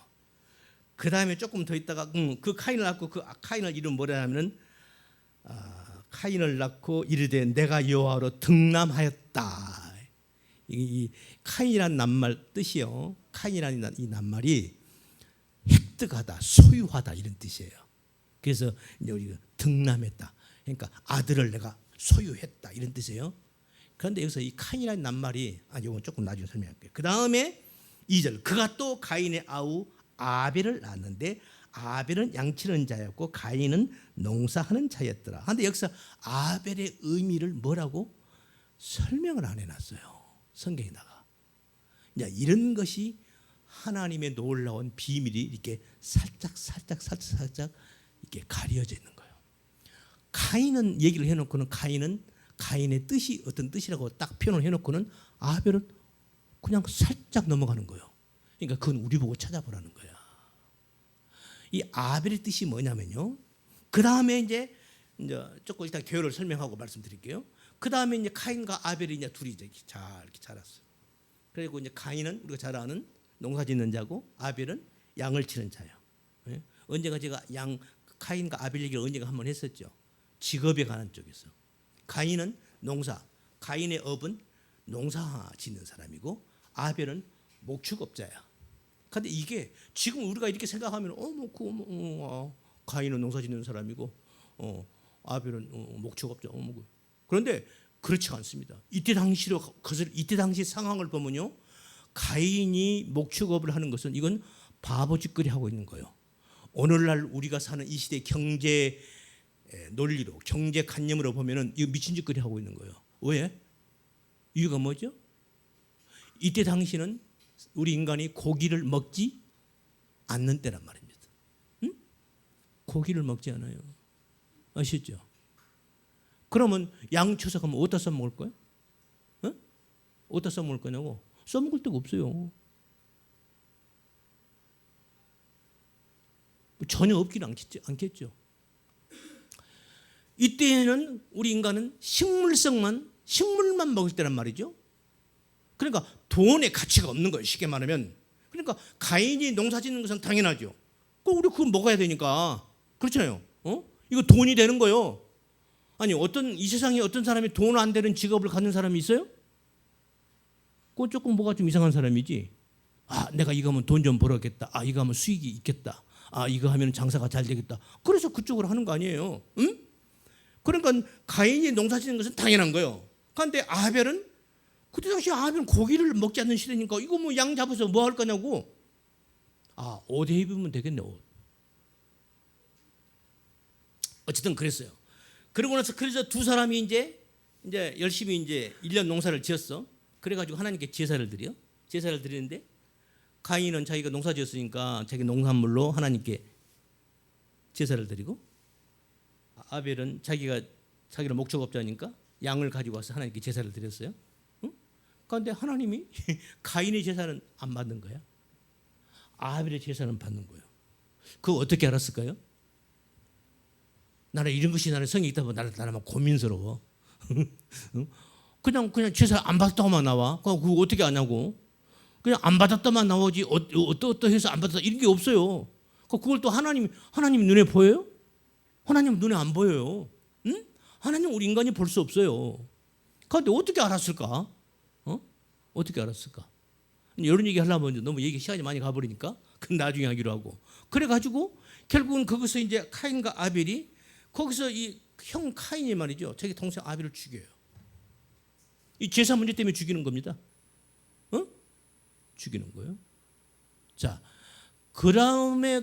그 다음에 조금 더 있다가 그 카인을 낳고 그 카인을 이름 뭐라 하면은 카인을 낳고 이르되 내가 여호와로 등남하였다. 이 카인이라는 낱말 뜻이요. 카인이라는 이 낱말이 획득하다, 소유하다 이런 뜻이에요. 그래서 이제 우리가 등남했다. 그러니까 아들을 내가 소유했다 이런 뜻이에요. 그런데 여기서 이 카인이라는 낱말이 이건 조금 나중에 설명할게요. 그 다음에 2절 그가 또 가인의 아우 아벨을 낳았는데 아벨은 양치는 자였고 가인은 농사하는 자였더라. 그런데 여기서 아벨의 의미를 뭐라고 설명을 안 해놨어요. 성경에다가. 이런 것이 하나님의 놀라운 비밀이 이렇게 살짝 이렇게 가려져 있는 거예요. 가인은 얘기를 해놓고는 가인의 뜻이 어떤 뜻이라고 딱 표현을 해놓고는 아벨은 그냥 살짝 넘어가는 거예요. 그러니까 그건 우리 보고 찾아보라는 거야. 이 아벨의 뜻이 뭐냐면요. 그 다음에 이제 조금 일단 개요를 설명하고 말씀드릴게요. 그 다음에 이제 카인과 아벨이 이제 둘이 이렇게 자랐어요. 그리고 이제 가인은 우리가 잘 아는 농사짓는 자고 아벨은 양을 치는 자예요. 언젠가 제가 카인과 아벨 얘기를 언젠가 한번 했었죠. 직업에 관한 쪽에서. 가인은 가인의 업은 농사 짓는 사람이고 아벨은 목축업자야. 그런데 이게 지금 우리가 이렇게 생각하면 가인은 농사 짓는 사람이고 아벨은 목축업자. 그런데 그렇지 않습니다. 이때 당시 상황을 보면요. 가인이 목축업을 하는 것은 이건 바보짓거리 하고 있는 거예요. 오늘날 우리가 사는 이 시대 경제 논리로 경제관념으로 보면은 이거 미친 짓거리 하고 있는 거예요. 왜? 이유가 뭐죠? 이때 당시는 우리 인간이 고기를 먹지 않는 때란 말입니다. 응? 고기를 먹지 않아요. 아시죠? 그러면 양쳐서 가면 어디다 써먹을 거예요? 어디다 써먹을 거냐고? 써먹을 데가 없어요. 전혀 없기는 않겠죠. 이때에는 우리 인간은 식물만 먹을 때란 말이죠. 그러니까 돈의 가치가 없는 거예요. 쉽게 말하면. 그러니까 가인이 농사 짓는 것은 당연하죠. 우리 그거 먹어야 되니까. 그렇잖아요. 이거 돈이 되는 거예요. 아니 이 세상에 어떤 사람이 돈 안 되는 직업을 갖는 사람이 있어요? 그건 조금 뭐가 좀 이상한 사람이지. 내가 이거 하면 돈 좀 벌었겠다. 이거 하면 수익이 있겠다. 이거 하면 장사가 잘 되겠다. 그래서 그쪽으로 하는 거 아니에요. 응? 그러니까 가인이 농사 짓는 것은 당연한 거예요. 그런데 아벨은 그때 당시 아벨은 고기를 먹지 않는 시대니까 이거 뭐 양 잡아서 뭐 할 거냐고. 옷 입으면 되겠네. 옷. 어쨌든 그랬어요. 그러고 나서 그래서 두 사람이 이제 열심히 이제 1년 농사를 지었어. 그래가지고 하나님께 제사를 드리는데 가인은 자기가 농사 지었으니까 자기 농산물로 하나님께 제사를 드리고 아벨은 자기는 목적업자니까 양을 가지고 와서 하나님께 제사를 드렸어요. 응? 그런데 하나님이 가인의 제사는 안 받는 거야. 아벨의 제사는 받는 거예요. 그거 어떻게 알았을까요? 나는 이런 것이 나는 성이 있다 보면 나는 막 고민스러워. 그냥 제사 안 받았다고만 나와. 그거 어떻게 아냐고. 그냥 안 받았다만 나오지 어떠해서 안 받았다 이런 게 없어요. 그걸 또 하나님 눈에 보여요? 하나님 눈에 안 보여요. 응? 하나님 우리 인간이 볼 수 없어요. 그런데 어떻게 알았을까? 어떻게 알았을까? 이런 얘기 하려면 너무 시간이 많이 가버리니까 그건 나중에 하기로 하고. 그래가지고 결국은 거기서 이제 카인과 아벨이 거기서 이 형 카인이 말이죠. 자기 동생 아벨을 죽여요. 이 제사 문제 때문에 죽이는 겁니다. 죽이는 거예요. 자, 그 다음에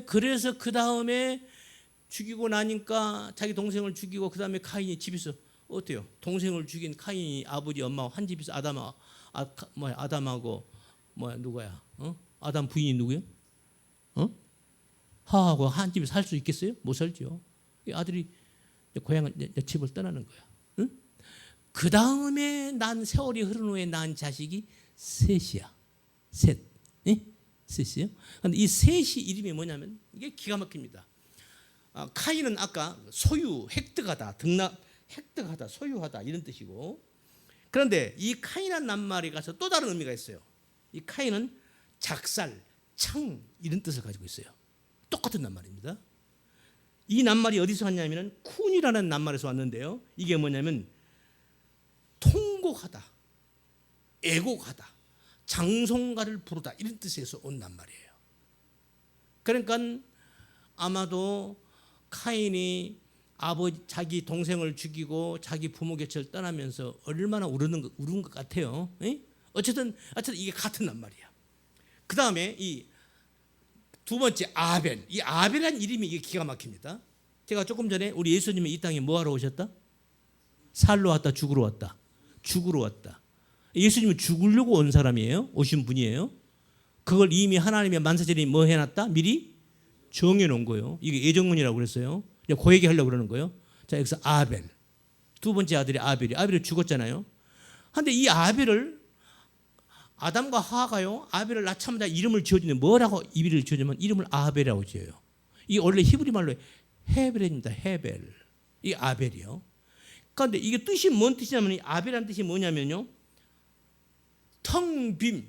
죽이고 나니까 자기 동생을 죽이고 그 다음에 카인이 집에서 어때요? 동생을 죽인 카인이 아버지 엄마와 한 집에서 아담하고 누구야? 아담 부인이 누구요? 하하고 한 집에 살 수 있겠어요? 못 살죠. 아들이 고향을 집을 떠나는 거야. 응? 그 다음에 난 세월이 흐른 후에 낳은 자식이 셋이야. 셋. 셋이요. 그런데 이 셋이 이름이 뭐냐면 이게 기가 막힙니다. 카인은 아까 소유, 획득하다, 획득하다, 소유하다 이런 뜻이고, 그런데 이 카인한 낱말이 가서 또 다른 의미가 있어요. 이 카인은 작살, 창 이런 뜻을 가지고 있어요. 똑같은 낱말입니다. 이 낱말이 어디서 왔냐면은 쿤이라는 낱말에서 왔는데요. 이게 뭐냐면 통곡하다, 애곡하다, 장송가를 부르다 이런 뜻에서 온 낱말이에요. 그러니까 아마도 카인이 자기 동생을 죽이고 자기 부모 곁을 떠나면서 얼마나 울은 것 같아요. 어쨌든 이게 같은 낱말이야. 그 다음에 이 두 번째 아벨. 이 아벨이라는 이름이 이게 기가 막힙니다. 제가 조금 전에 우리 예수님이 이 땅에 뭐하러 오셨다? 살러 왔다, 죽으러 왔다. 죽으러 왔다. 예수님은 죽으려고 온 사람이에요. 오신 분이에요. 그걸 이미 하나님의 만사절이 뭐 해놨다? 미리 정해놓은 거예요. 이게 예정론이라고 그랬어요. 그 얘기 하려고 그러는 거예요. 자, 여기서 아벨. 두 번째 아들이 아벨이 죽었잖아요. 그런데 이 아벨을 아담과 하와가요, 아벨을 낳자마자 이름을 지어주는데 뭐라고 이름을 지어주면 이름을 아벨이라고 지어요. 이게 원래 히브리 말로 헤벨입니다. 헤벨. 이 아벨이요. 그런데 이게 뜻이 뭔 뜻이냐면 이 아벨이라는 뜻이 뭐냐면요, 텅빔,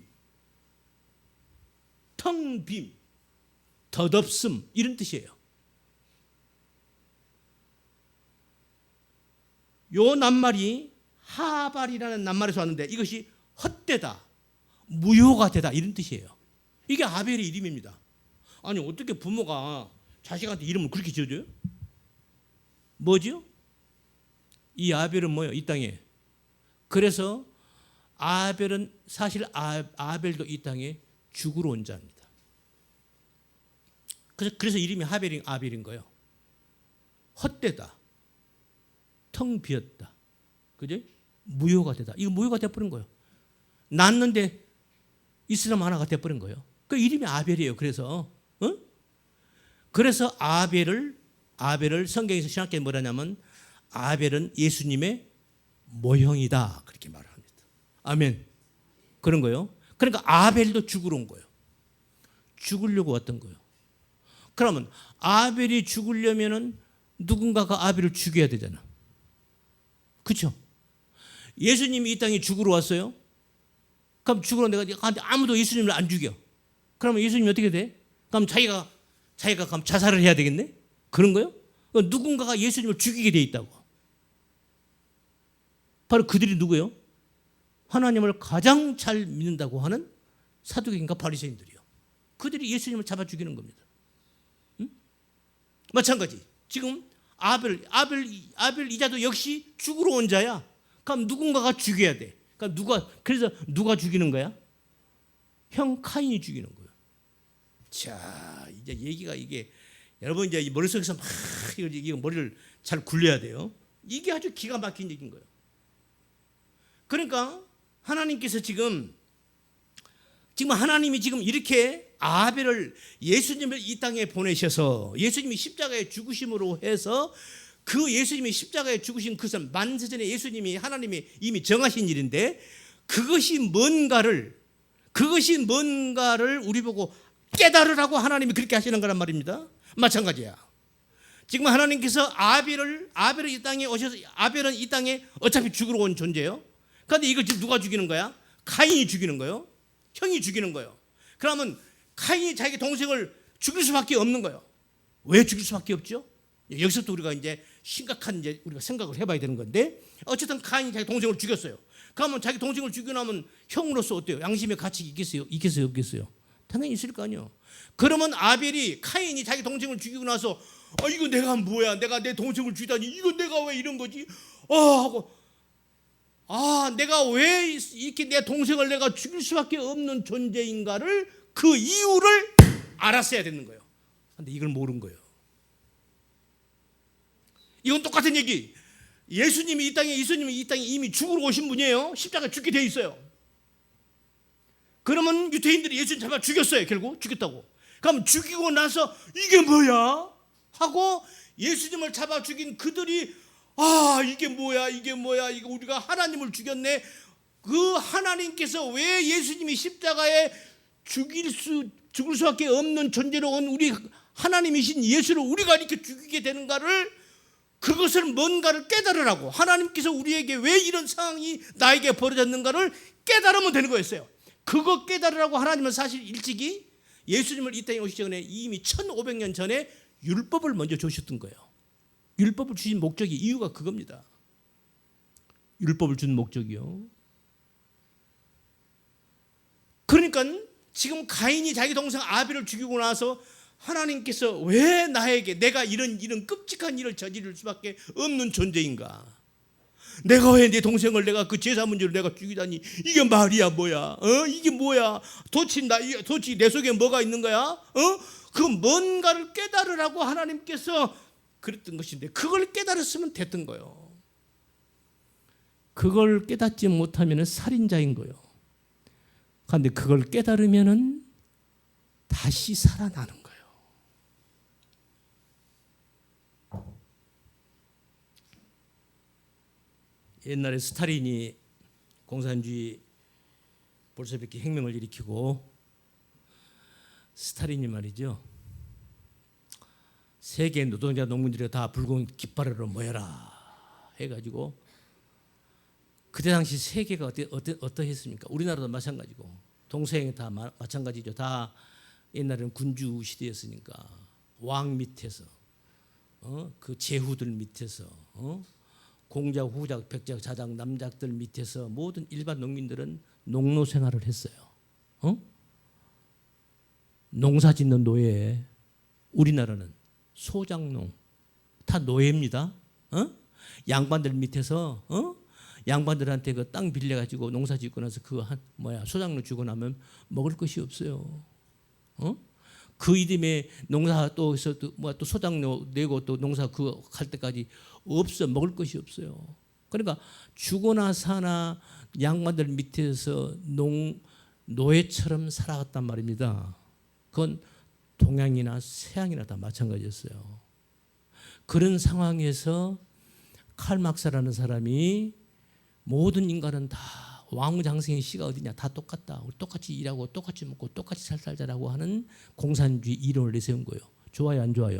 덧없음 이런 뜻이에요. 요 낱말이 하발이라는 낱말에서 왔는데 이것이 헛되다, 무효가 되다 이런 뜻이에요. 이게 아벨의 이름입니다. 아니 어떻게 부모가 자식한테 이름을 그렇게 지어줘요? 뭐죠? 이 아벨은 뭐예요? 이 땅에. 그래서 아벨은 사실 아벨도 이 땅에 죽으러 온 자입니다. 그래서 이름이 아벨인 거예요. 헛되다, 텅 비었다, 그죠? 무효가 되다. 이거 무효가 돼버린 거예요. 낳았는데 이 사람 하나가 돼버린 거예요. 그 이름이 아벨이에요. 그래서 아벨을 성경에서 신학교에 뭐라냐면 아벨은 예수님의 모형이다 그렇게 말을 합니다. 아멘. 그런 거예요. 그러니까 아벨도 죽으러 온 거예요. 죽으려고 왔던 거예요. 그러면 아벨이 죽으려면은 누군가가 아벨을 죽여야 되잖아. 그렇죠? 예수님이 이 땅에 죽으러 왔어요. 그럼 죽으러 내가 아무도 예수님을 안 죽여. 그러면 예수님이 어떻게 돼? 그럼 자기가 그럼 자살을 해야 되겠네? 그런 거요? 누군가가 예수님을 죽이게 돼 있다고. 바로 그들이 누구예요? 하나님을 가장 잘 믿는다고 하는 사두개인가 바리새인들이요. 그들이 예수님을 잡아 죽이는 겁니다. 응? 마찬가지. 지금 아벨 이자도 역시 죽으러 온 자야. 그럼 누군가가 죽여야 돼. 그래서 누가 죽이는 거야? 형 카인이 죽이는 거예요. 자, 이제 얘기가 이게 여러분 이제 머릿속에서 막 이거 머리를 잘 굴려야 돼요. 이게 아주 기가 막힌 얘기인 거예요. 그러니까 하나님께서 지금 하나님이 지금 이렇게 아벨을 예수님을 이 땅에 보내셔서 예수님이 십자가에 죽으심으로 해서 그 예수님이 십자가에 죽으신 그것은 만세전에 예수님이 하나님이 이미 정하신 일인데 그것이 뭔가를 우리 보고 깨달으라고 하나님이 그렇게 하시는 거란 말입니다. 마찬가지야. 지금 하나님께서 아벨을 이 땅에 오셔서 아벨은 이 땅에 어차피 죽으러 온 존재예요. 그런데 이걸 지금 누가 죽이는 거야? 카인이 죽이는 거예요. 형이 죽이는 거예요. 그러면 카인이 자기 동생을 죽일 수밖에 없는 거예요. 왜 죽일 수밖에 없죠? 여기서부터 우리가 이제 심각한 우리가 생각을 해봐야 되는 건데 어쨌든 카인이 자기 동생을 죽였어요. 그러면 자기 동생을 죽이고 나면 형으로서 어때요? 양심의 가치가 있겠어요? 없겠어요? 당연히 있을 거 아니에요. 그러면 카인이 자기 동생을 죽이고 나서 이거 내가 뭐야? 내가 내 동생을 죽이다니 이거 내가 왜 이런 거지? 하고 내가 왜 이렇게 내 동생을 내가 죽일 수밖에 없는 존재인가를 그 이유를 알았어야 되는 거예요. 그런데 이걸 모른 거예요. 이건 똑같은 얘기. 예수님이 이 땅에 이미 죽으러 오신 분이에요. 십자가에 죽게 돼 있어요. 그러면 유대인들이 예수님 잡아 죽였어요. 결국 죽였다고. 그럼 죽이고 나서 이게 뭐야? 하고 예수님을 잡아 죽인 그들이 이게 뭐야? 이거 우리가 하나님을 죽였네. 그 하나님께서 왜 예수님이 십자가에 죽을 수밖에 없는 존재로 온 우리 하나님이신 예수를 우리가 이렇게 죽이게 되는가를 그것을 뭔가를 깨달으라고 하나님께서 우리에게 왜 이런 상황이 나에게 벌어졌는가를 깨달으면 되는 거였어요. 그거 깨달으라고 하나님은 사실 일찍이 예수님을 이 땅에 오시기 전에 이미 1500년 전에 율법을 먼저 주셨던 거예요. 율법을 주신 목적이 이유가 그겁니다. 율법을 준 목적이요. 그러니까 지금 가인이 자기 동생 아벨을 죽이고 나서 하나님께서 왜 내가 이런 끔찍한 일을 저지를 수밖에 없는 존재인가? 내가 왜 내 동생을 내가 그 제사 문제로 내가 죽이다니 이게 말이야 뭐야? 이게 뭐야? 도대체 내 속에 뭐가 있는 거야? 그 뭔가를 깨달으라고 하나님께서 그랬던 것인데 그걸 깨달았으면 됐던 거예요. 그걸 깨닫지 못하면 살인자인 거예요. 그런데 그걸 깨달으면 다시 살아나는 거예요. 옛날에 스탈린이 공산주의 볼셰비키 혁명을 일으키고 스탈린이 말이죠. 세계 노동자 농민들이 다 붉은 깃발으로 모여라 해가지고 그때 당시 세계가 어떠했습니까? 우리나라도 마찬가지고 동서양이 다 마찬가지죠. 다 옛날에는 군주 시대였으니까 왕 밑에서 그 제후들 밑에서 공작, 후작, 백작, 자작, 남작들 밑에서 모든 일반 농민들은 농노 생활을 했어요. 농사짓는 노예. 우리나라는 소작농 다 노예입니다. 양반들 밑에서 양반들한테 그 땅 빌려가지고 농사짓고 나서 소작농 주고 나면 먹을 것이 없어요. 그 이듬해 농사 또 소작농 내고 또 농사 갈 때까지 없어. 먹을 것이 없어요. 그러니까 죽거나 사나 양반들 밑에서 노예처럼 살아갔단 말입니다. 그건 동양이나 서양이나 다 마찬가지였어요. 그런 상황에서 칼 막스라는 사람이 모든 인간은 다 왕장생의 씨가 어디냐 다 똑같다. 우리 똑같이 일하고 똑같이 먹고 똑같이 잘 살자라고 하는 공산주의 이론을 내세운 거예요. 좋아요, 안 좋아요?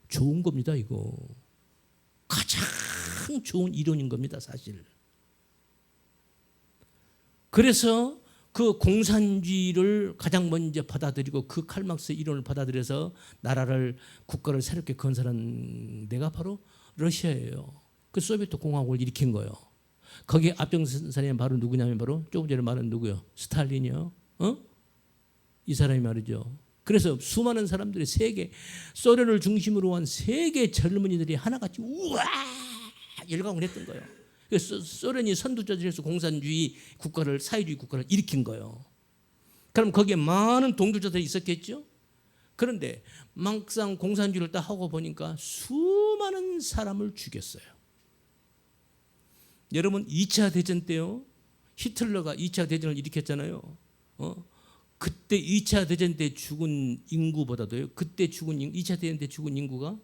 좋은 겁니다, 이거. 가장 좋은 이론인 겁니다, 사실. 그래서 그 공산주의를 가장 먼저 받아들이고 그 칼막스의 이론을 받아들여서 나라를, 국가를 새롭게 건설한 데가 바로 러시아예요. 그 소비에트 공화국을 일으킨 거예요. 거기에 앞장선 사람이 바로 누구냐면 바로 조금 전에 말한 누구요? 스탈린이요. 이 사람이 말이죠. 그래서 수많은 사람들이 세계, 소련을 중심으로 한 세계 젊은이들이 하나같이 우와 열광을 했던 거예요. 그래서 소련이 선두주자에서 공산주의 국가를, 사회주의 국가를 일으킨 거예요. 그럼 거기에 많은 동조자들이 있었겠죠. 그런데 막상 공산주의를 딱 하고 보니까 수많은 사람을 죽였어요. 여러분 2차 대전 때요, 히틀러가 2차 대전을 일으켰잖아요. 그때 2차 대전 때 죽은 인구보다도요, 그때 죽은 2차 대전 때 죽은 인구가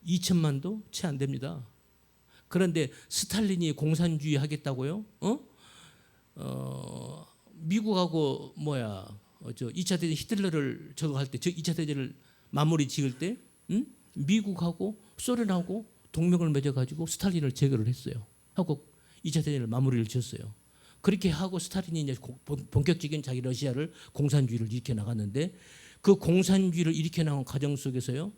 2천만도 채 안 됩니다. 그런데 스탈린이 공산주의 하겠다고요? 미국하고 2차 대전 히틀러를 저거 할 때, 2차 대전을 마무리 지을 때, 미국하고 소련하고 동맹을 맺어가지고 스탈린을 제거를 했어요. 하고 2차 대전을 마무리를 지었어요. 그렇게 하고 스탈린이 이제 본격적인 자기 러시아를, 공산주의를 일으켜 나갔는데, 그 공산주의를 일으켜 나간 과정 속에서요,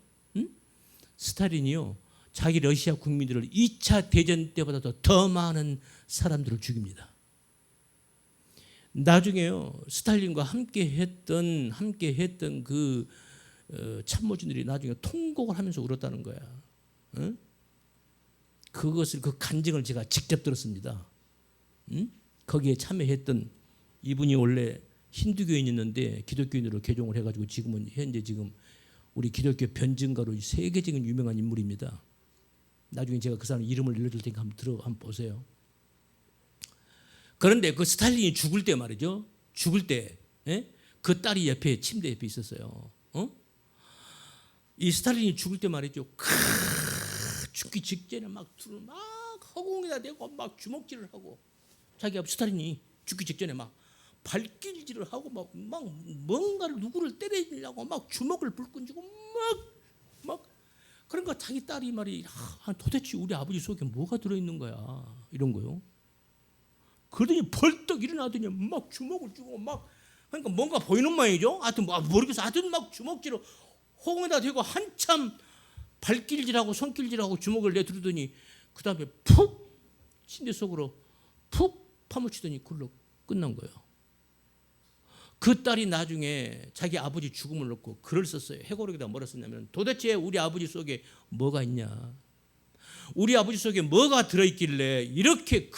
스탈린이요, 자기 러시아 국민들을 2차 대전 때보다도 더 많은 사람들을 죽입니다. 나중에요, 스탈린과 함께 했던 그 참모진들이 나중에 통곡을 하면서 울었다는 거야. 그것을, 그 간증을 제가 직접 들었습니다. 거기에 참여했던 이분이 원래 힌두교인이었는데 기독교인으로 개종을 해가지고 지금은 현재 지금 우리 기독교 변증가로 세계적인 유명한 인물입니다. 나중에 제가 그 사람 이름을 일러줄 테니까 한번 보세요. 그런데 그 스탈린이 죽을 때 말이죠. 죽을 때 그 딸이 옆에, 침대 옆에 있었어요. 이 스탈린이 죽을 때 말이죠. 죽기 직전에 막 둘을 막 허공에다 대고 막 주먹질을 하고, 자기가 스탈린이 죽기 직전에 막 발길질을 하고 막 뭔가를 누구를 때리려고 막 주먹을 불끈 쥐고 막 그러니까 자기 딸이 말이 도대체 우리 아버지 속에 뭐가 들어있는 거야 이런 거요. 그러더니 벌떡 일어나더니 막 주먹을 쥐고 막, 그러니까 뭔가 보이는 모양이죠. 하여튼 모르겠어. 하여튼 막 주먹질을 허공에다 대고 한참 발길질하고 손길질하고 주먹을 내두르더니 그 다음에 푹 침대 속으로 푹 파묻히더니 그걸로 끝난 거예요. 그 딸이 나중에 자기 아버지 죽음을 놓고 글을 썼어요. 회고록에다 뭐라 썼냐면, 도대체 우리 아버지 속에 뭐가 있냐, 우리 아버지 속에 뭐가 들어있길래 이렇게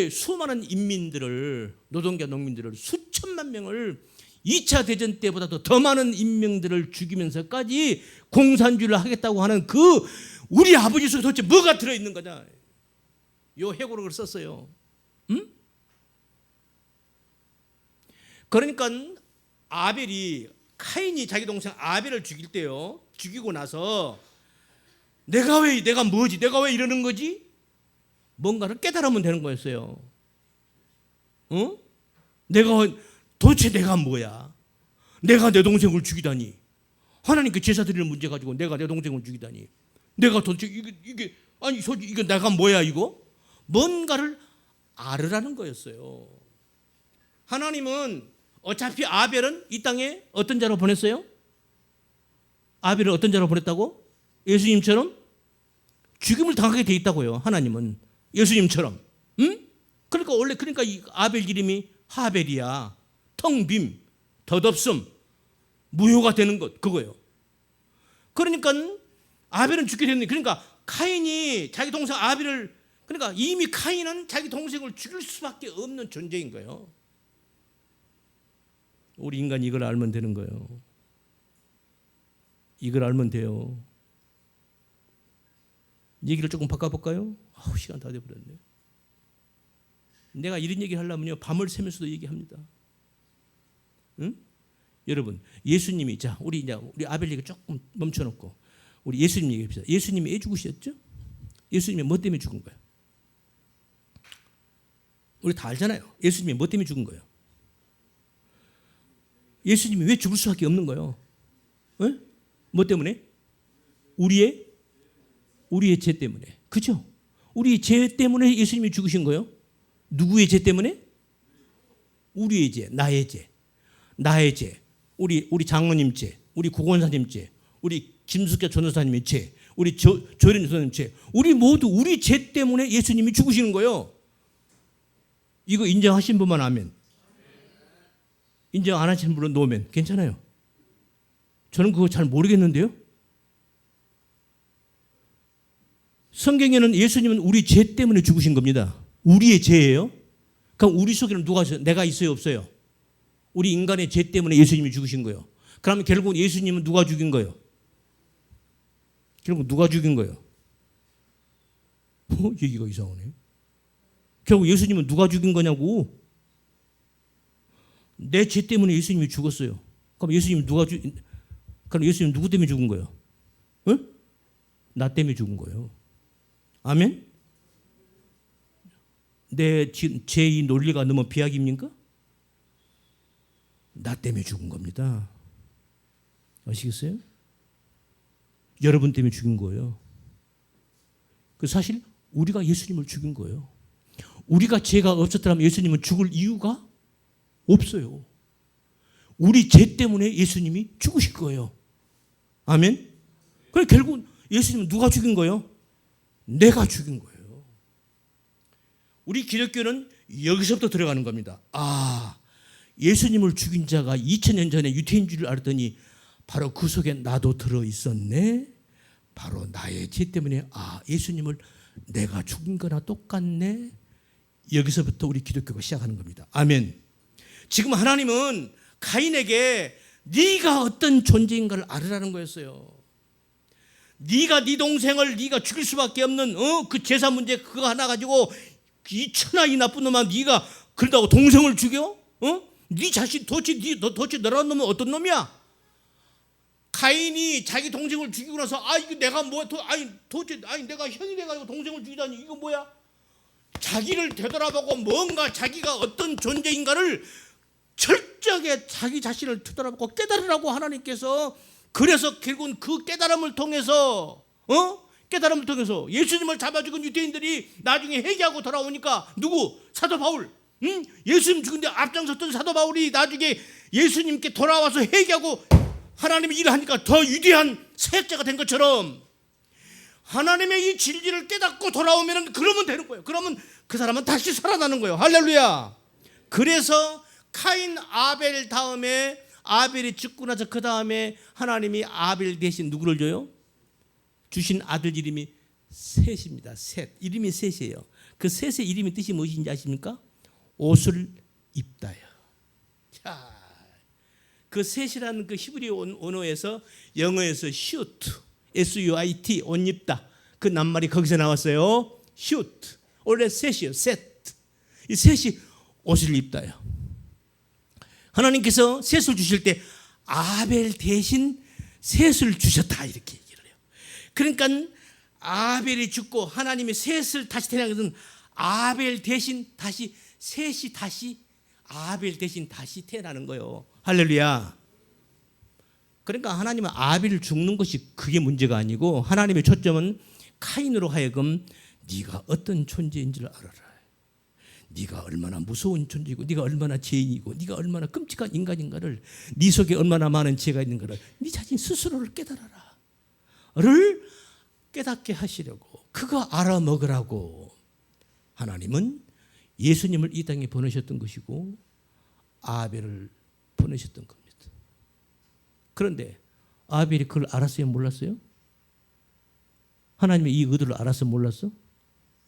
수많은 인민들을, 노동자 농민들을 수천만 명을 2차 대전 때보다도 더 많은 인명들을 죽이면서까지 공산주의를 하겠다고 하는 그 우리 아버지 속에 도대체 뭐가 들어있는 거냐, 요 회고록을 썼어요. 그러니까 카인이 자기 동생 아벨을 죽일 때요, 죽이고 나서 내가 왜 이러는 거지? 뭔가를 깨달으면 되는 거였어요. 도대체 내가 뭐야? 내가 내 동생을 죽이다니. 하나님께 제사 드리는 문제 가지고 내가 내 동생을 죽이다니. 내가 도대체 이게 내가 뭐야 이거? 뭔가를 알으라는 거였어요. 하나님은 어차피 아벨은 이 땅에 어떤 자로 보냈어요? 아벨을 어떤 자로 보냈다고? 예수님처럼 죽임을 당하게 돼 있다고요. 하나님은 예수님처럼. 그러니까 이 아벨 이름이 하벨이야. 텅 빔, 덧없음, 무효가 되는 것, 그거예요. 그러니까 아벨은 죽게 됐는데, 그러니까 카인이 자기 동생 아벨을, 그러니까 이미 카인은 자기 동생을 죽일 수밖에 없는 존재인 거예요. 우리 인간이 이걸 알면 되는 거예요. 이걸 알면 돼요. 얘기를 조금 바꿔볼까요? 시간 다 돼버렸네. 내가 이런 얘기를 하려면요, 밤을 새면서도 얘기합니다. 응? 여러분, 예수님이, 우리 아벨 얘기 조금 멈춰놓고 우리 예수님 얘기합시다. 예수님이 애 죽으셨죠? 예수님이 뭐 때문에 죽은 거예요? 우리 다 알잖아요. 예수님이 뭐 때문에 죽은 거예요? 예수님이 왜 죽을 수밖에 없는 거예요? 어? 뭐 때문에? 우리의 죄 때문에. 그죠? 우리 죄 때문에 예수님이 죽으신 거예요. 누구의 죄 때문에? 우리의 죄, 나의 죄, 나의 죄, 우리 장로님 죄, 우리 고건사님 죄, 우리 김숙자 전도사님의 죄, 우리 조련 전도사님 죄, 우리 모두 우리 죄 때문에 예수님이 죽으시는 거예요. 이거 인정하신 분만 아멘. 인정 안 하시는 분은 노멘. 괜찮아요. 저는 그거 잘 모르겠는데요. 성경에는 예수님은 우리 죄 때문에 죽으신 겁니다. 우리의 죄예요. 그럼 우리 속에는 누가 있어요? 내가 있어요, 없어요? 우리 인간의 죄 때문에 예수님이 죽으신 거예요. 그러면 결국 예수님은 누가 죽인 거예요? 결국 누가 죽인 거예요? 얘기가 이상하네. 결국 예수님은 누가 죽인 거냐고. 내 죄 때문에 예수님이 죽었어요. 그럼 예수님 그럼 예수님 누구 때문에 죽은 거예요? 응? 나 때문에 죽은 거예요. 아멘? 내 죄의 논리가 너무 비약입니까? 나 때문에 죽은 겁니다. 아시겠어요? 여러분 때문에 죽인 거예요. 그 사실 우리가 예수님을 죽인 거예요. 우리가 죄가 없었더라면 예수님은 죽을 이유가 없어요. 우리 죄 때문에 예수님이 죽으실 거예요. 아멘? 그래 결국 예수님은 누가 죽인 거예요? 내가 죽인 거예요. 우리 기독교는 여기서부터 들어가는 겁니다. 예수님을 죽인 자가 2000년 전에 유태인 줄 알았더니 바로 그 속에 나도 들어있었네. 바로 나의 죄 때문에 예수님을 내가 죽인 거나 똑같네. 여기서부터 우리 기독교가 시작하는 겁니다. 아멘. 지금 하나님은 가인에게 네가 어떤 존재인가를 알으라는 거였어요. 네가 네 동생을 네가 죽일 수밖에 없는 그 제사 문제 그거 하나 가지고 이 천하 이 나쁜 놈아 네가 그러다고 동생을 죽여? 네 자신 도대체 너라는 놈은 어떤 놈이야? 가인이 자기 동생을 죽이고 나서 이거 내가 뭐야? 내가 형이 돼가지고 동생을 죽이다니 이거 뭐야? 자기를 되돌아보고 뭔가 자기가 어떤 존재인가를 철저하게 자기 자신을 되돌아보고 깨달으라고 하나님께서 그래서 결국은 그 깨달음을 통해서 예수님을 잡아 죽은 유대인들이 나중에 회개하고 돌아오니까 누구? 사도 바울. 예수님 죽은데 앞장섰던 사도 바울이 나중에 예수님께 돌아와서 회개하고 하나님의 일을 하니까 더 위대한 사역자가 된 것처럼 하나님의 이 진리를 깨닫고 돌아오면 그러면 되는 거예요. 그러면 그 사람은 다시 살아나는 거예요. 할렐루야. 그래서 카인 아벨 다음에 아벨이 죽고 나서 그 다음에 하나님이 아벨 대신 누구를 줘요? 주신 아들 이름이 셋입니다. 셋. 이름이 셋이에요. 그 셋의 이름이 뜻이 무엇인지 아십니까? 옷을 입다요. 자, 그 셋이라는 그 히브리어 언어에서 영어에서 shoot, S-U-I-T, 옷 입다. 그 낱말이 거기서 나왔어요. shoot. 원래 셋이에요. 셋. 이 셋이 옷을 입다요. 하나님께서 셋을 주실 때 아벨 대신 셋을 주셨다 이렇게 얘기를 해요. 그러니까 아벨이 죽고 하나님이 셋을 다시 태어나게 된 아벨 대신 다시 셋이 다시 아벨 대신 다시 태어나는 거예요. 할렐루야. 그러니까 하나님은 아벨을 죽는 것이 그게 문제가 아니고 하나님의 초점은 카인으로 하여금 네가 어떤 존재인지를 알아라. 네가 얼마나 무서운 존재이고 네가 얼마나 죄인이고 네가 얼마나 끔찍한 인간인가를 네 속에 얼마나 많은 죄가 있는가를 네 자신 스스로를 깨달아라. 를 깨닫게 하시려고 그거 알아먹으라고 하나님은 예수님을 이 땅에 보내셨던 것이고 아벨을 보내셨던 겁니다. 그런데 아벨이 그걸 알았어요? 몰랐어요? 하나님의 이 의도를 알았어? 몰랐어?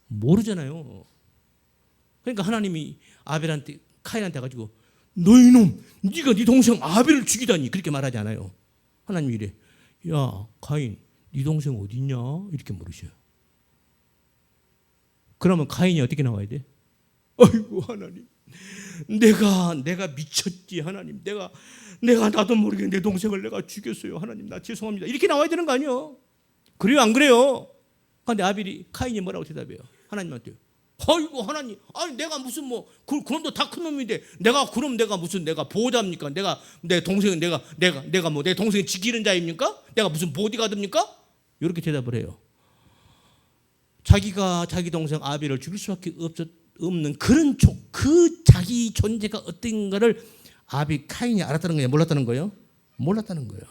모르잖아요. 그러니까 하나님이 아벨한테 카인한테 가지고 너희 놈 네가 네 동생 아벨을 죽이다니 그렇게 말하지 않아요. 하나님이 이래 야 카인 네 동생 어디 있냐 이렇게 물으셔요. 그러면 카인이 어떻게 나와야 돼? 아이고 하나님 내가 미쳤지 하나님 내가 나도 모르게 내 동생을 내가 죽였어요 하나님 나 죄송합니다 이렇게 나와야 되는 거 아니에요? 그래요 안 그래요? 그런데 카인이 뭐라고 대답해요? 하나님한테 아이고 하나님, 아니 내가 무슨 뭐 그놈도 다 큰 놈인데 내가 무슨 내가 보호자입니까? 내가 내 동생 내가 뭐 내 동생 지키는 자입니까? 내가 무슨 보디가드입니까? 이렇게 대답을 해요. 자기가 자기 동생 아벨을 죽일 수밖에 없는 그런 그 자기 존재가 어떤가를 카인이 알았다는 거예요? 몰랐다는 거예요? 몰랐다는 거예요.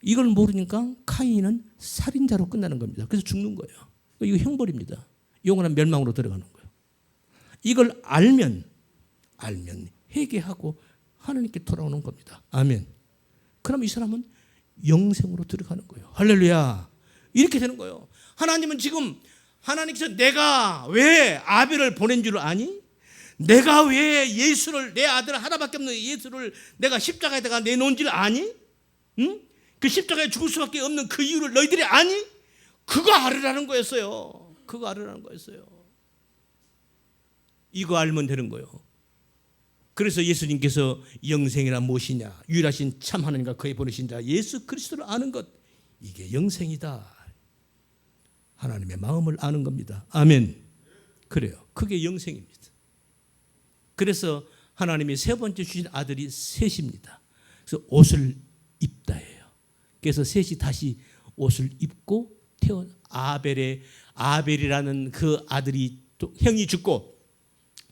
이걸 모르니까 카인은 살인자로 끝나는 겁니다. 그래서 죽는 거예요. 이거 형벌입니다. 영원한 멸망으로 들어가는 거예요. 이걸 알면 회개하고 하나님께 돌아오는 겁니다. 아멘. 그럼 이 사람은 영생으로 들어가는 거예요. 할렐루야. 이렇게 되는 거예요. 하나님은 지금 하나님께서 내가 왜 아벨을 보낸 줄 아니? 내가 왜 예수를 내 아들 하나밖에 없는 예수를 내가 십자가에다가 내놓은 줄 아니? 응? 그 십자가에 죽을 수밖에 없는 그 이유를 너희들이 아니? 그거 알으라는 거였어요. 그거 알으라는 거였어요. 이거 알면 되는 거예요. 그래서 예수님께서 영생이란 무엇이냐? 유일하신 참 하나님과 그의 보내신 자 예수 그리스도를 아는 것, 이게 영생이다. 하나님의 마음을 아는 겁니다. 아멘. 그래요. 그게 영생입니다. 그래서 하나님이 세 번째 주신 아들이 셋입니다. 그래서 옷을 입다예요. 그래서 셋이 다시 옷을 입고 아벨이라는 그 아들이 형이 죽고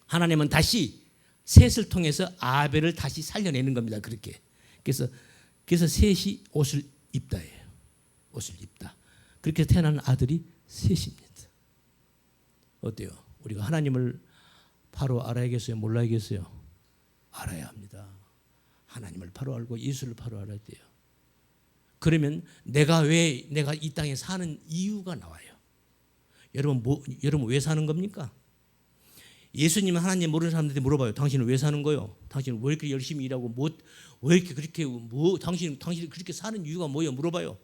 하나님은 다시 셋을 통해서 아벨을 다시 살려내는 겁니다. 그렇게. 그래서 셋이 옷을 입다예요. 옷을 입다. 그렇게 태어난 아들이 셋입니다. 어때요? 우리가 하나님을 바로 알아야겠어요? 몰라야겠어요? 알아야 합니다. 하나님을 바로 알고 예수를 바로 알아야 돼요. 그러면 내가 이 땅에 사는 이유가 나와요. 여러분 왜 사는 겁니까? 예수님 하나님 모르는 사람들한테 물어봐요. 당신은 왜 사는 거요? 당신은 왜 이렇게 열심히 일하고 왜 이렇게 그렇게 당신이 그렇게 사는 이유가 뭐예요? 물어봐요.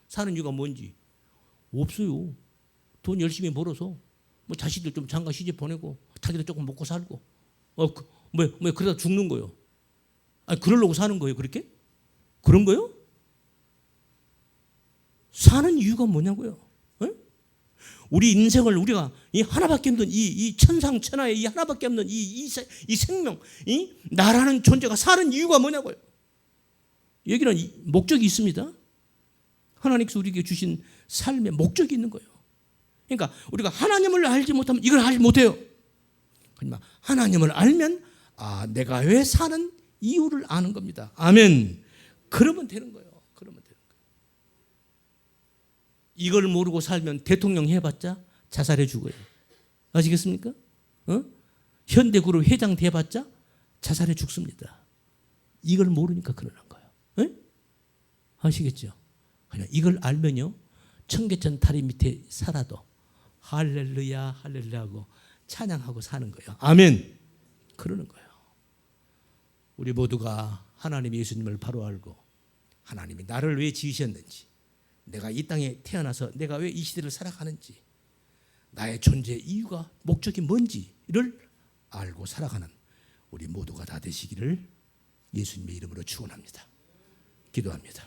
사는 이유가 뭔지. 없어요. 돈 열심히 벌어서 뭐 자식들 좀 장가 시집 보내고 자기도 조금 먹고 살고 그러다 죽는 거예요. 아니 그러려고 사는 거예요. 그렇게? 그런 거요? 사는 이유가 뭐냐고요? 에? 우리 인생을 우리가 이 하나밖에 없는 이 천상천하에 이 하나밖에 없는 이 생명, 이 나라는 존재가 사는 이유가 뭐냐고요? 여기는 목적이 있습니다. 하나님께서 우리에게 주신 삶의 목적이 있는 거예요. 그러니까 우리가 하나님을 알지 못하면 이걸 알지 못해요. 그러니까 하나님을 알면 내가 왜 사는 이유를 아는 겁니다. 아멘. 그러면 되는 거예요. 이걸 모르고 살면 대통령 해봤자 자살해 죽어요. 아시겠습니까? 현대그룹 회장 돼봤자 자살해 죽습니다. 이걸 모르니까 그러는 거예요. 아시겠죠? 그냥 이걸 알면요, 청계천 다리 밑에 살아도 할렐루야 할렐루야 하고 찬양하고 사는 거예요. 아멘. 그러는 거예요. 우리 모두가 하나님 예수님을 바로 알고 하나님이 나를 왜 지으셨는지, 내가 이 땅에 태어나서 내가 왜 이 시대를 살아가는지, 나의 존재 이유가 목적이 뭔지를 알고 살아가는 우리 모두가 다 되시기를 예수님의 이름으로 축원합니다. 기도합니다.